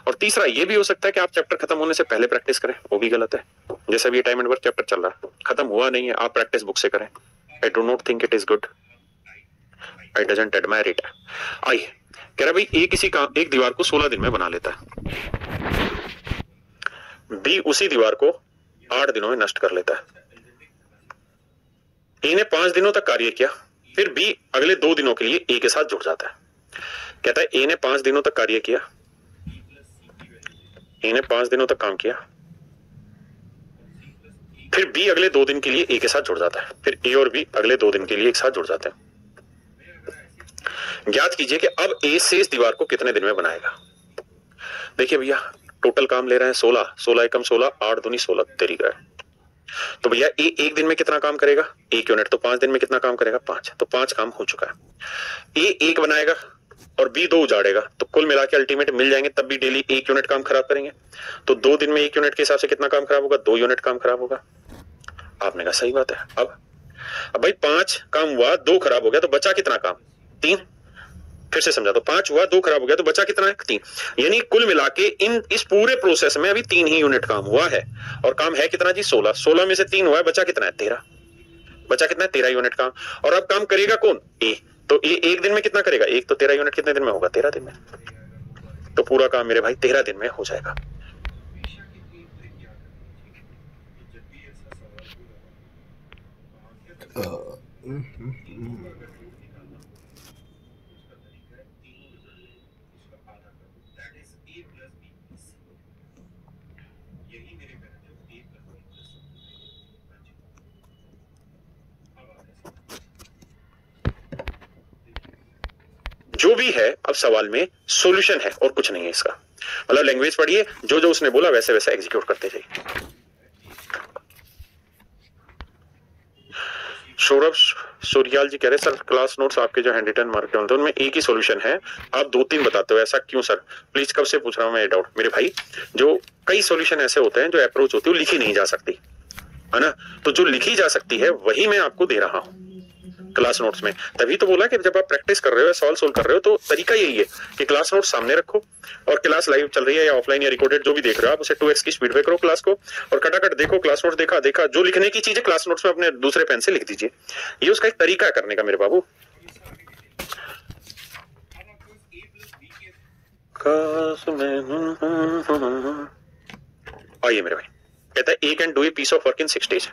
और तीसरा ये भी हो सकता है कि आप चैप्टर खत्म होने से पहले प्रैक्टिस करें, वो भी गलत है। जैसे अभी टाइम एंड वर्क चैप्टर चल रहा है, खत्म हुआ नहीं है, आप प्रैक्टिस बुक से करें। I do not think it is good, I doesn't admire it. आइए कह रहा भाई एक दीवार को 16 दिन में बना लेता है, बी उसी दीवार को 8 दिनों में नष्ट कर लेता है। ए ने 5 दिनों तक कार्य किया, फिर बी अगले 2 दिनों के लिए ए के साथ जुड़ जाता है। कहता है ए ने 5 दिनों तक कार्य किया, ए ने 5 दिनों तक काम किया, फिर बी अगले 2 दिन के लिए ए के साथ जुड़ जाता है, फिर ए और बी अगले 2 दिन के लिए एक साथ जुड़ जाते हैं। ज्ञात कीजिए कि अब ए शेष दीवार को कितने दिन में बनाएगा। देखिए भैया टोटल काम ले रहे हैं 16, 16 एकम 16, 8 दूनी 16 तरीका है। तो भैया ए एक दिन में कितना काम करेगा, 1 यूनिट, तो 5 दिन में कितना काम करेगा, 5, तो 5 काम हो चुका है। ए 1 बनाएगा और बी 2 उजाड़ेगा, तो कुल मिला के अल्टीमेट मिल जाएंगे, तब भी डेली 1 यूनिट काम खराब करेंगे। तो 2 दिन में 1 यूनिट के हिसाब से कितना काम खराब होगा, 2 यूनिट काम खराब होगा। आपने कहा सही बात है। अब भाई 5 काम हुआ, 2 खराब हो गया, तो बचा कितना काम, 3। फिर से समझा, तो 5 हुआ, 2 खराब हो गया, तो बचा कितना है, 3। यानी कुल मिला के इस पूरे प्रोसेस में अभी 3 ही यूनिट काम हुआ है, और काम है कितना जी 16, 16 में से 3 हुआ है, बचा कितना है 13, बचा कितना है 13 यूनिट काम। और अब काम करेगा कौन, ए, तो ए 1 दिन में कितना करेगा, 1, तो 13 यूनिट कितने दिन में होगा, 13 दिन में। तो पूरा काम मेरे भाई 13 दिन में हो जाएगा। हमेशा की एक ट्रिक याद रखनी चाहिए कि जब भी ऐसा सवाल पूरा हो, अगर रूट निकालना हो तो उसका तरीका है तीनों रिजल्ट उसका आधा कर दो, that is a plus b plus c। यही मेरे कहने जो a plus b plus c। अब आगे जो भी है अब सवाल में सॉल्यूशन है और कुछ नहीं है इसका, मतलब लैंग्वेज पढ़िए, जो जो उसने बोला वैसे वैसे एग्जीक्यूट करते जाइए। सौरभ सूर्याल जी कह रहे सर क्लास नोट्स आपके जो हैंड रिटन मार्क होते हैं उनमें एक ही सॉल्यूशन है, आप 2-3 बताते हो, ऐसा क्यों सर, प्लीज कब से पूछ रहा हूं मैं ये डाउट। मेरे भाई जो कई सॉल्यूशन ऐसे होते हैं जो अप्रोच होती है वो लिखी नहीं जा सकती है ना, तो जो लिखी जा सकती है वही मैं आपको दे रहा हूं क्लास नोट्स में। तभी तो बोला कि जब आप प्रैक्टिस कर रहे हो, सॉल्व कर रहे हो, तो तरीका यही है कि क्लास नोट्स सामने रखो और क्लास लाइव चल रही है या ऑफलाइन या रिकॉर्डेड जो भी देख रहे हो आप उसे 2x की स्पीड पे करो क्लास को, और खटाखट देखो क्लास नोट्स, देखा जो लिखने की चीज है क्लास नोट्स में अपने दूसरे पेन से लिख दीजिए। ये उसका एक तरीका है करने का मेरे बाबू। आइए मेरे भाई, कहता है A can do a piece of work in 6 days।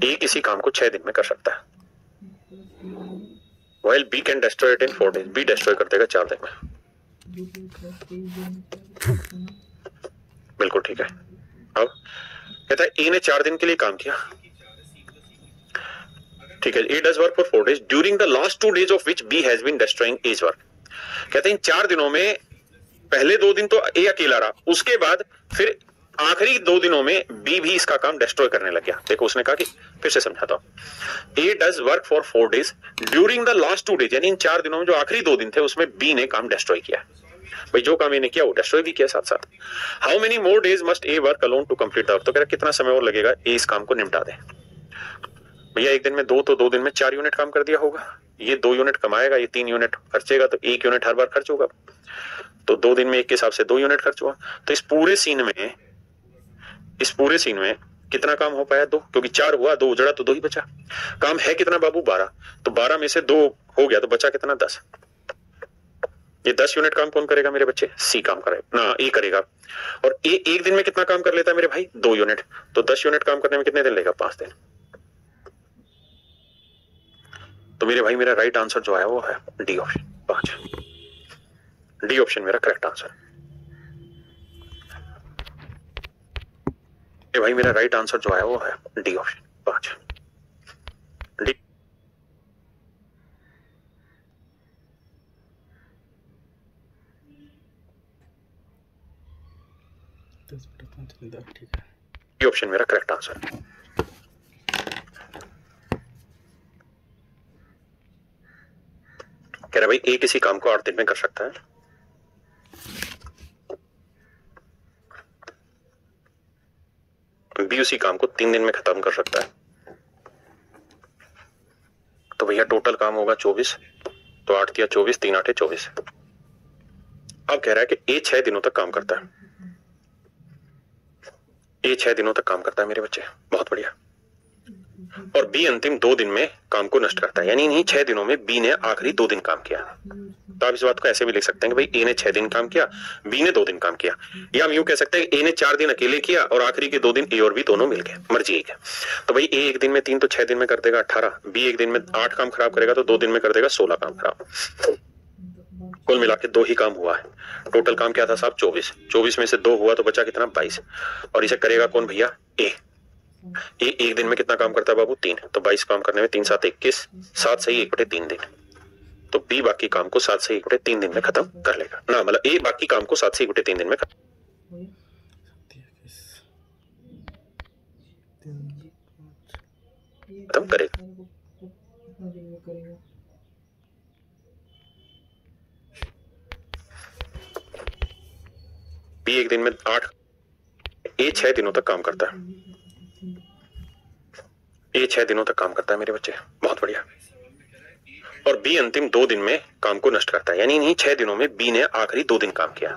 A किसी काम को 6 दिन में कर सकता है, while B can destroy it in 4 days। B destroy कर देगा 4 दिन में। बिल्कुल ठीक है। अब कहता है ए ने 4 दिन के लिए काम किया, ठीक है, A does work for 4 days during the last 2 days of which B has been destroying A's work। कहते हैं इन 4 दिनों में पहले 2 दिन तो ए अकेला रहा, उसके बाद फिर आखिरी 2 दिनों में बी भी इसका काम डिस्ट्रॉय करने लग गया। देखो उसने कहा कि फिर से समझाता हूं, A does work for 4 days during the last 2 days, यानी इन 4 दिनों में जो आखिरी 2 दिन थे उसमें बी ने काम डिस्ट्रॉय किया। भाई जो काम इन्हें किया वो डिस्ट्रॉय भी किया साथ साथ। How many more days must a work alone to complete the work, तो कह रहा कितना समय और लगेगा ए इस काम को निपटा दे। भैया एक दिन में 2 तो 2 दिन में 4 यूनिट काम कर दिया होगा, ये 2 यूनिट कमाएगा, ये 3 यूनिट खर्चेगा, तो 1 यूनिट हर बार खर्च होगा, तो 2 दिन में 1 के हिसाब से 2 यूनिट खर्च हुआ। तो इस पूरे सीन में कितना काम हो पाया, 2, क्योंकि 4 हुआ, 2 उजड़ा तो 2 ही बचा। काम है कितना बाबू, 12, तो 12 में से 2 हो गया तो बचा कितना, 10। ये 10 यूनिट काम कौन करेगा मेरे बच्चे, सी काम करेगा ना, ए करेगा। और ए एक दिन में कितना काम कर लेता है मेरे भाई, 2 यूनिट, तो 10 यूनिट काम करने में कितने दिन लेगा, 5 दिन। तो मेरे भाई मेरा राइट आंसर जो है वो है डी ऑप्शन, 5। डी ऑप्शन मेरा करेक्ट आंसर। ये भाई मेरा राइट आंसर जो है वो है डी ऑप्शन, 5। डी ठीक है, डी ऑप्शन मेरा करेक्ट आंसर। कह रहा भाई ए किसी काम को 8 दिन में कर सकता है, बी उसी काम को 3 दिन में खत्म कर सकता है, तो भैया टोटल काम होगा 24, तो 8 दिया 24, 3 8 24। अब कह रहा है कि ए 6 दिनों तक काम करता है, ए 6 दिनों तक काम करता है मेरे बच्चे, बहुत बढ़िया। और बी अंतिम 2 दिन में काम को नष्ट करता है, यानी इन्हीं 6 दिनों में बी ने आखिरी 2 दिन काम किया। तो आप इस बात को ऐसे भी लिख सकते हैं कि भाई ए ने 6 दिन काम किया, बी ने 2 दिन काम किया, या हम यूं कह सकते हैं ए ने 4 दिन अकेले किया और आखिरी के 2 दिन ए और बी दोनों मिल गए, मर्जी एक है। तो भाई ए एक दिन में 3 तो 6 दिन में कर देगा 18, बी एक दिन में 8 काम खराब करेगा तो 2 दिन में कर देगा 16 काम खराब। कुल मिला के 2 ही काम हुआ है। टोटल काम क्या था साहब 24, 24 में से 2 हुआ तो बचा कितना 22, और इसे करेगा कौन भैया ए एक दिन में कितना काम करता है बाबू 3, तो 22 काम करने में 3 7 21, 7 सही 1/3 दिन, तो बी बाकी काम को 7 से 1/3 दिन में खत्म कर लेगा ना, मतलब ए बाकी काम को 7 से 1/3 दिन में खत्म करेगा। बी एक दिन में 8, ए 6 दिनों तक काम करता है, ए 6 दिनों तक काम करता है मेरे बच्चे, बहुत बढ़िया। और बी अंतिम 2 दिन में काम को नष्ट करता है, यानी इन्हीं 6 दिनों में बी ने आखिरी 2 दिन काम किया।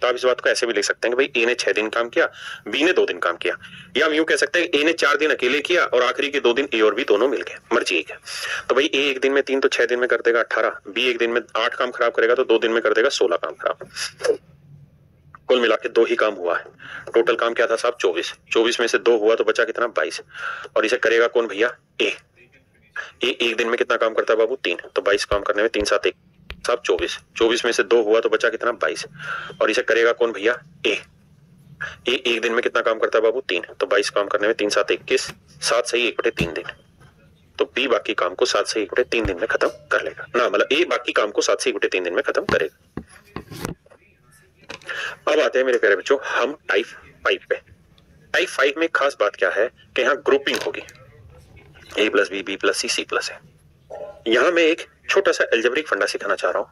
तो आप इस बात को ऐसे भी लिख सकते हैं कि भाई ए ने 6 दिन काम किया, बी ने 2 दिन काम किया, या हम यूं कह सकते हैं ए ने 4 दिन अकेले किया और आखिरी के 2 दिन ए और बी दोनों मिल गए, मर्जी एक है। तो भाई ए एक दिन में 3 तो 6 दिन में कर देगा 18, बी एक दिन में 8 काम खराब करेगा तो 2 दिन में कर देगा 16 काम खराब। कुल मिला के 2 ही काम हुआ है। टोटल काम क्या था साहब 24, 24 में से 2 हुआ तो बचा कितना 22, और इसे करेगा कौन भैया ए एक दिन में कितना काम करता है बाबू 3, तो 22 काम करने में 3 7 1 साहब 24, 24 में से 2 हुआ तो बचा कितना 22, और इसे करेगा कौन भैया ए एक दिन में कितना काम करता है बाबू 3, तो 22 काम करने में 3 7 21, 7 सही 1/3 दिन, तो बी बाकी काम को 7 से 1/3 दिन में खत्म कर लेगा ना, मतलब ए बाकी काम को 7 से 1/3 दिन में खत्म करेगा। अब आते हैं मेरे प्यारे बच्चों हम टाइप 5 पे। टाइप 5 में खास बात क्या है कि यहाँ ग्रुपिंग होगी, a plus B plus C plus है। यहां मैं एक छोटा सा एल्जेब्रिक फंडा सिखाना चाह रहा हूं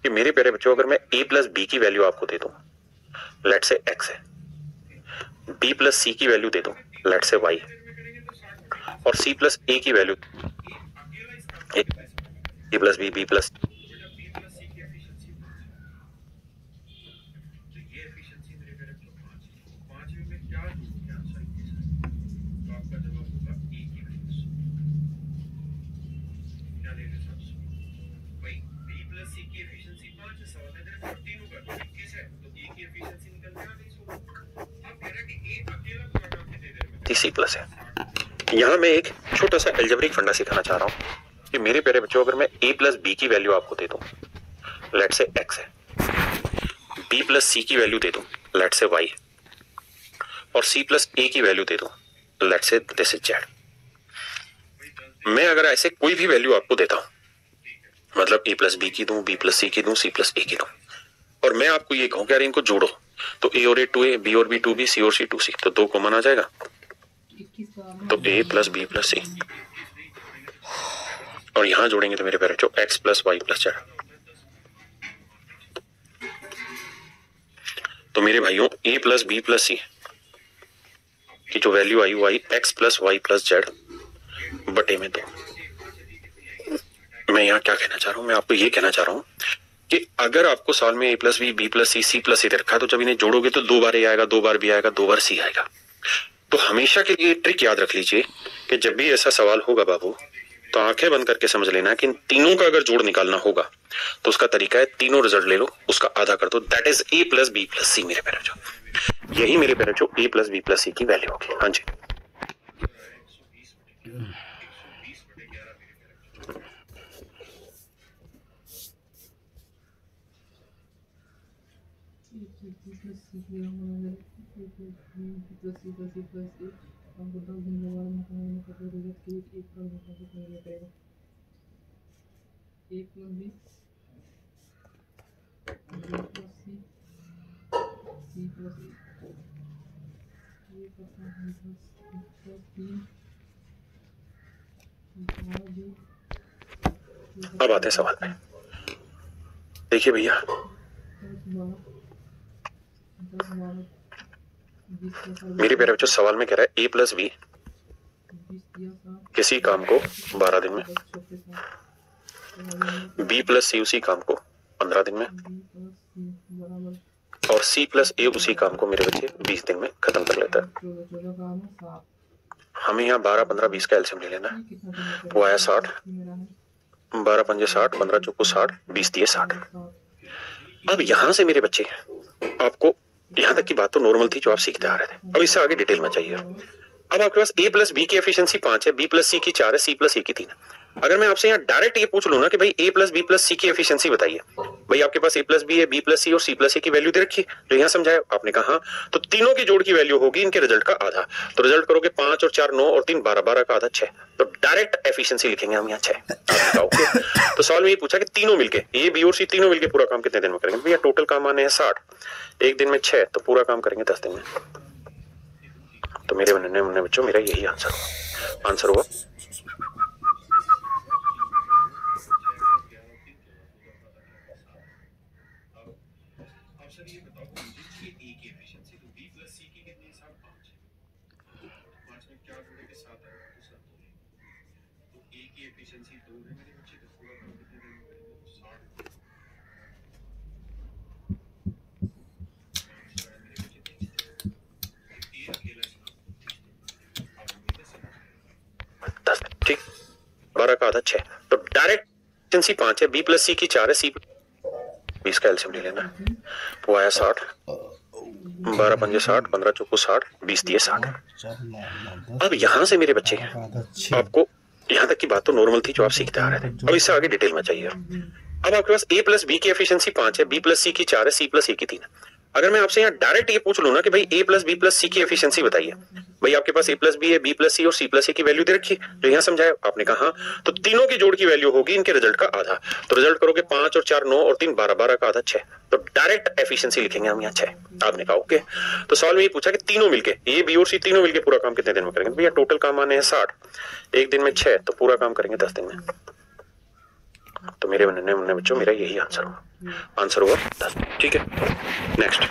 कि मेरे प्यारे बच्चों अगर मैं a प्लस बी की वैल्यू आपको दे दूं, लेट से x है, b प्लस सी की वैल्यू दे दूं, लेट से y है, और c प्लस a की value a plus B plus C plus है। यहां मैं एक छोटा सा एल्जेब्रिक फंडा सिखाना चाह रहा हूं कि मेरे प्यारे बच्चों अगर मैं a प्लस बी की वैल्यू आपको दे दूं, लेट से x है, b प्लस सी की वैल्यू दे दूं, लेट से y है, और c प्लस a की वैल्यू दे दूं, लेट से दिस इज z। मैं अगर ऐसे कोई भी वैल्यू आपको देता हूं, मतलब a प्लस बी की दूं, b प्लस सी की दूं, c प्लस a की दूं, और मैं आपको ये कहूं कि यार इनको जोड़ो, तो a और a 2a, b और b 2b, c और c 2c, तो 2 कॉमन आ जाएगा, तो a plus B plus c, और यहां जोड़ेंगे तो मेरे प्यारे बच्चों x plus y plus z. तो मेरे भाइयों a प्लस बी प्लस सी की जो वैल्यू आई वो आई x plus y plus z बटे में 2। मैं यहाँ क्या कहना चाह रहा हूँ, मैं आपको ये कहना चाह रहा हूँ कि अगर आपको सवाल में a plus B plus C plus C रखा है, तो जब इन्हें जोड़ोगे तो 2 बार a आएगा, 2 बार b आएगा, 2 बार c आएगा। तो हमेशा के लिए ट्रिक याद रख लीजिए कि जब भी ऐसा सवाल होगा बाबू, तो आंखें बंद करके समझ लेना कि इन तीनों का अगर जोड़ निकालना होगा तो उसका तरीका है तीनों रिजल्ट ले लो, उसका आधा कर दो, that is a plus B plus C. मेरे प्यारे बच्चों यही मेरे प्यारे बच्चों a प्लस बी प्लस सी की वैल्यू होगी। हाँ जी, अब आते हैं सवाल पे। देखिए भैया, मेरे प्यारे बच्चों सवाल में कह रहा है a प्लस बी किसी काम को 12 दिन में, b प्लस सी उसी काम को 15 दिन में, और c प्लस a उसी काम को मेरे बच्चे 20 दिन में खत्म कर लेता है। हमें यहाँ 12, 15, 20 का एलसीएम ले लेना है। कितना दिन में वो आया करेगा? 60, मेरा है 12 पंजे 60, 15 चौको 60, 20 दिए 60। अब यहाँ से मेरे बच्चे, आपको यहाँ तक की बात तो नॉर्मल थी जो आप सीखते आ रहे थे, अब इससे आगे डिटेल में चाहिए। अब आपके पास a प्लस बी की एफिशिएंसी 5 है, b प्लस सी की 4 है, c प्लस a की 3 है। अगर मैं आपसे यहाँ डायरेक्ट ये पूछ लूँ ना कि भाई a प्लस बी प्लस सी की एफिशिएंसी बताइए, भाई आपके पास a प्लस बी है, b प्लस सी और c प्लस a की वैल्यू दे रखी है जो यहाँ समझाया आपने कहा हाँ, तो तीनों की जोड़ की वैल्यू होगी इनके रिजल्ट का आधा। तो रिजल्ट करोगे 5 और 4 9 और 3 12, 12 का आधा 6, तो डायरेक्ट एफिशिएंसी लिखेंगे हम यहाँ 6। ओके, तो सवाल में ये पूछा कि तीनों मिलके a b और c तीनों मिलके पूरा काम कितने दिन में करेंगे? भैया टोटल काम आने हैं 60, एक दिन में 6, तो पूरा काम करेंगे 10 दिन में। तो मेरे बनने बच्चों मेरा यही आंसर हुआ। अब सर ये बताओ मुझे कि a की एफिशिएंसी तो b प्लस c की कितनी है? 5 है। 5 में क्या जोड़ेंगे? 7 आएगा तो 7 हो जाएगा। तो a की एफिशिएंसी 2 है मेरे बच्चे, तो पूरा काम कितने दिन में करेंगे? 60 10, ठीक, 12 का आधा 6, तो डायरेक्ट एफिशिएंसी 5 है, b प्लस सी की 4 है, c 20 का एलसीएम ले लेना है। वो आया 60, 12 पंजे 60, 15 चौको 60, 20 दिए 60। अब यहाँ से मेरे बच्चे, आपको यहाँ तक की बात तो नॉर्मल थी जो आप सीखते आ रहे थे, अब इससे आगे डिटेल में चाहिए। अब आपके पास a प्लस बी की एफिशिएंसी 5 है, b प्लस सी की 4 है, c प्लस a की 3 है। अगर मैं आपसे यहाँ डायरेक्ट ये पूछ लूँ ना कि भाई a प्लस बी प्लस सी की एफिशिएंसी बताइए, भाई आपके पास a प्लस बी है, b प्लस सी और c प्लस a की वैल्यू दे रखी है जो यहाँ समझाया आपने कहा हाँ, तो तीनों की जोड़ की वैल्यू होगी इनके रिजल्ट का आधा। तो रिजल्ट करोगे 5 और 4 9 और 3 12, 12 का आधा 6, तो डायरेक्ट एफिशिएंसी लिखेंगे हम यहाँ 6। आपने कहा ओके, तो सवाल में ये पूछा कि तीनों मिलके a b और c तीनों मिलके पूरा काम कितने दिन में करेंगे? भैया टोटल काम आने हैं 60, एक दिन में 6, तो पूरा काम करेंगे 10 दिन में। तो मेरे बनने बच्चों मेरा यही आंसर हुआ 10। ठीक है, नेक्स्ट।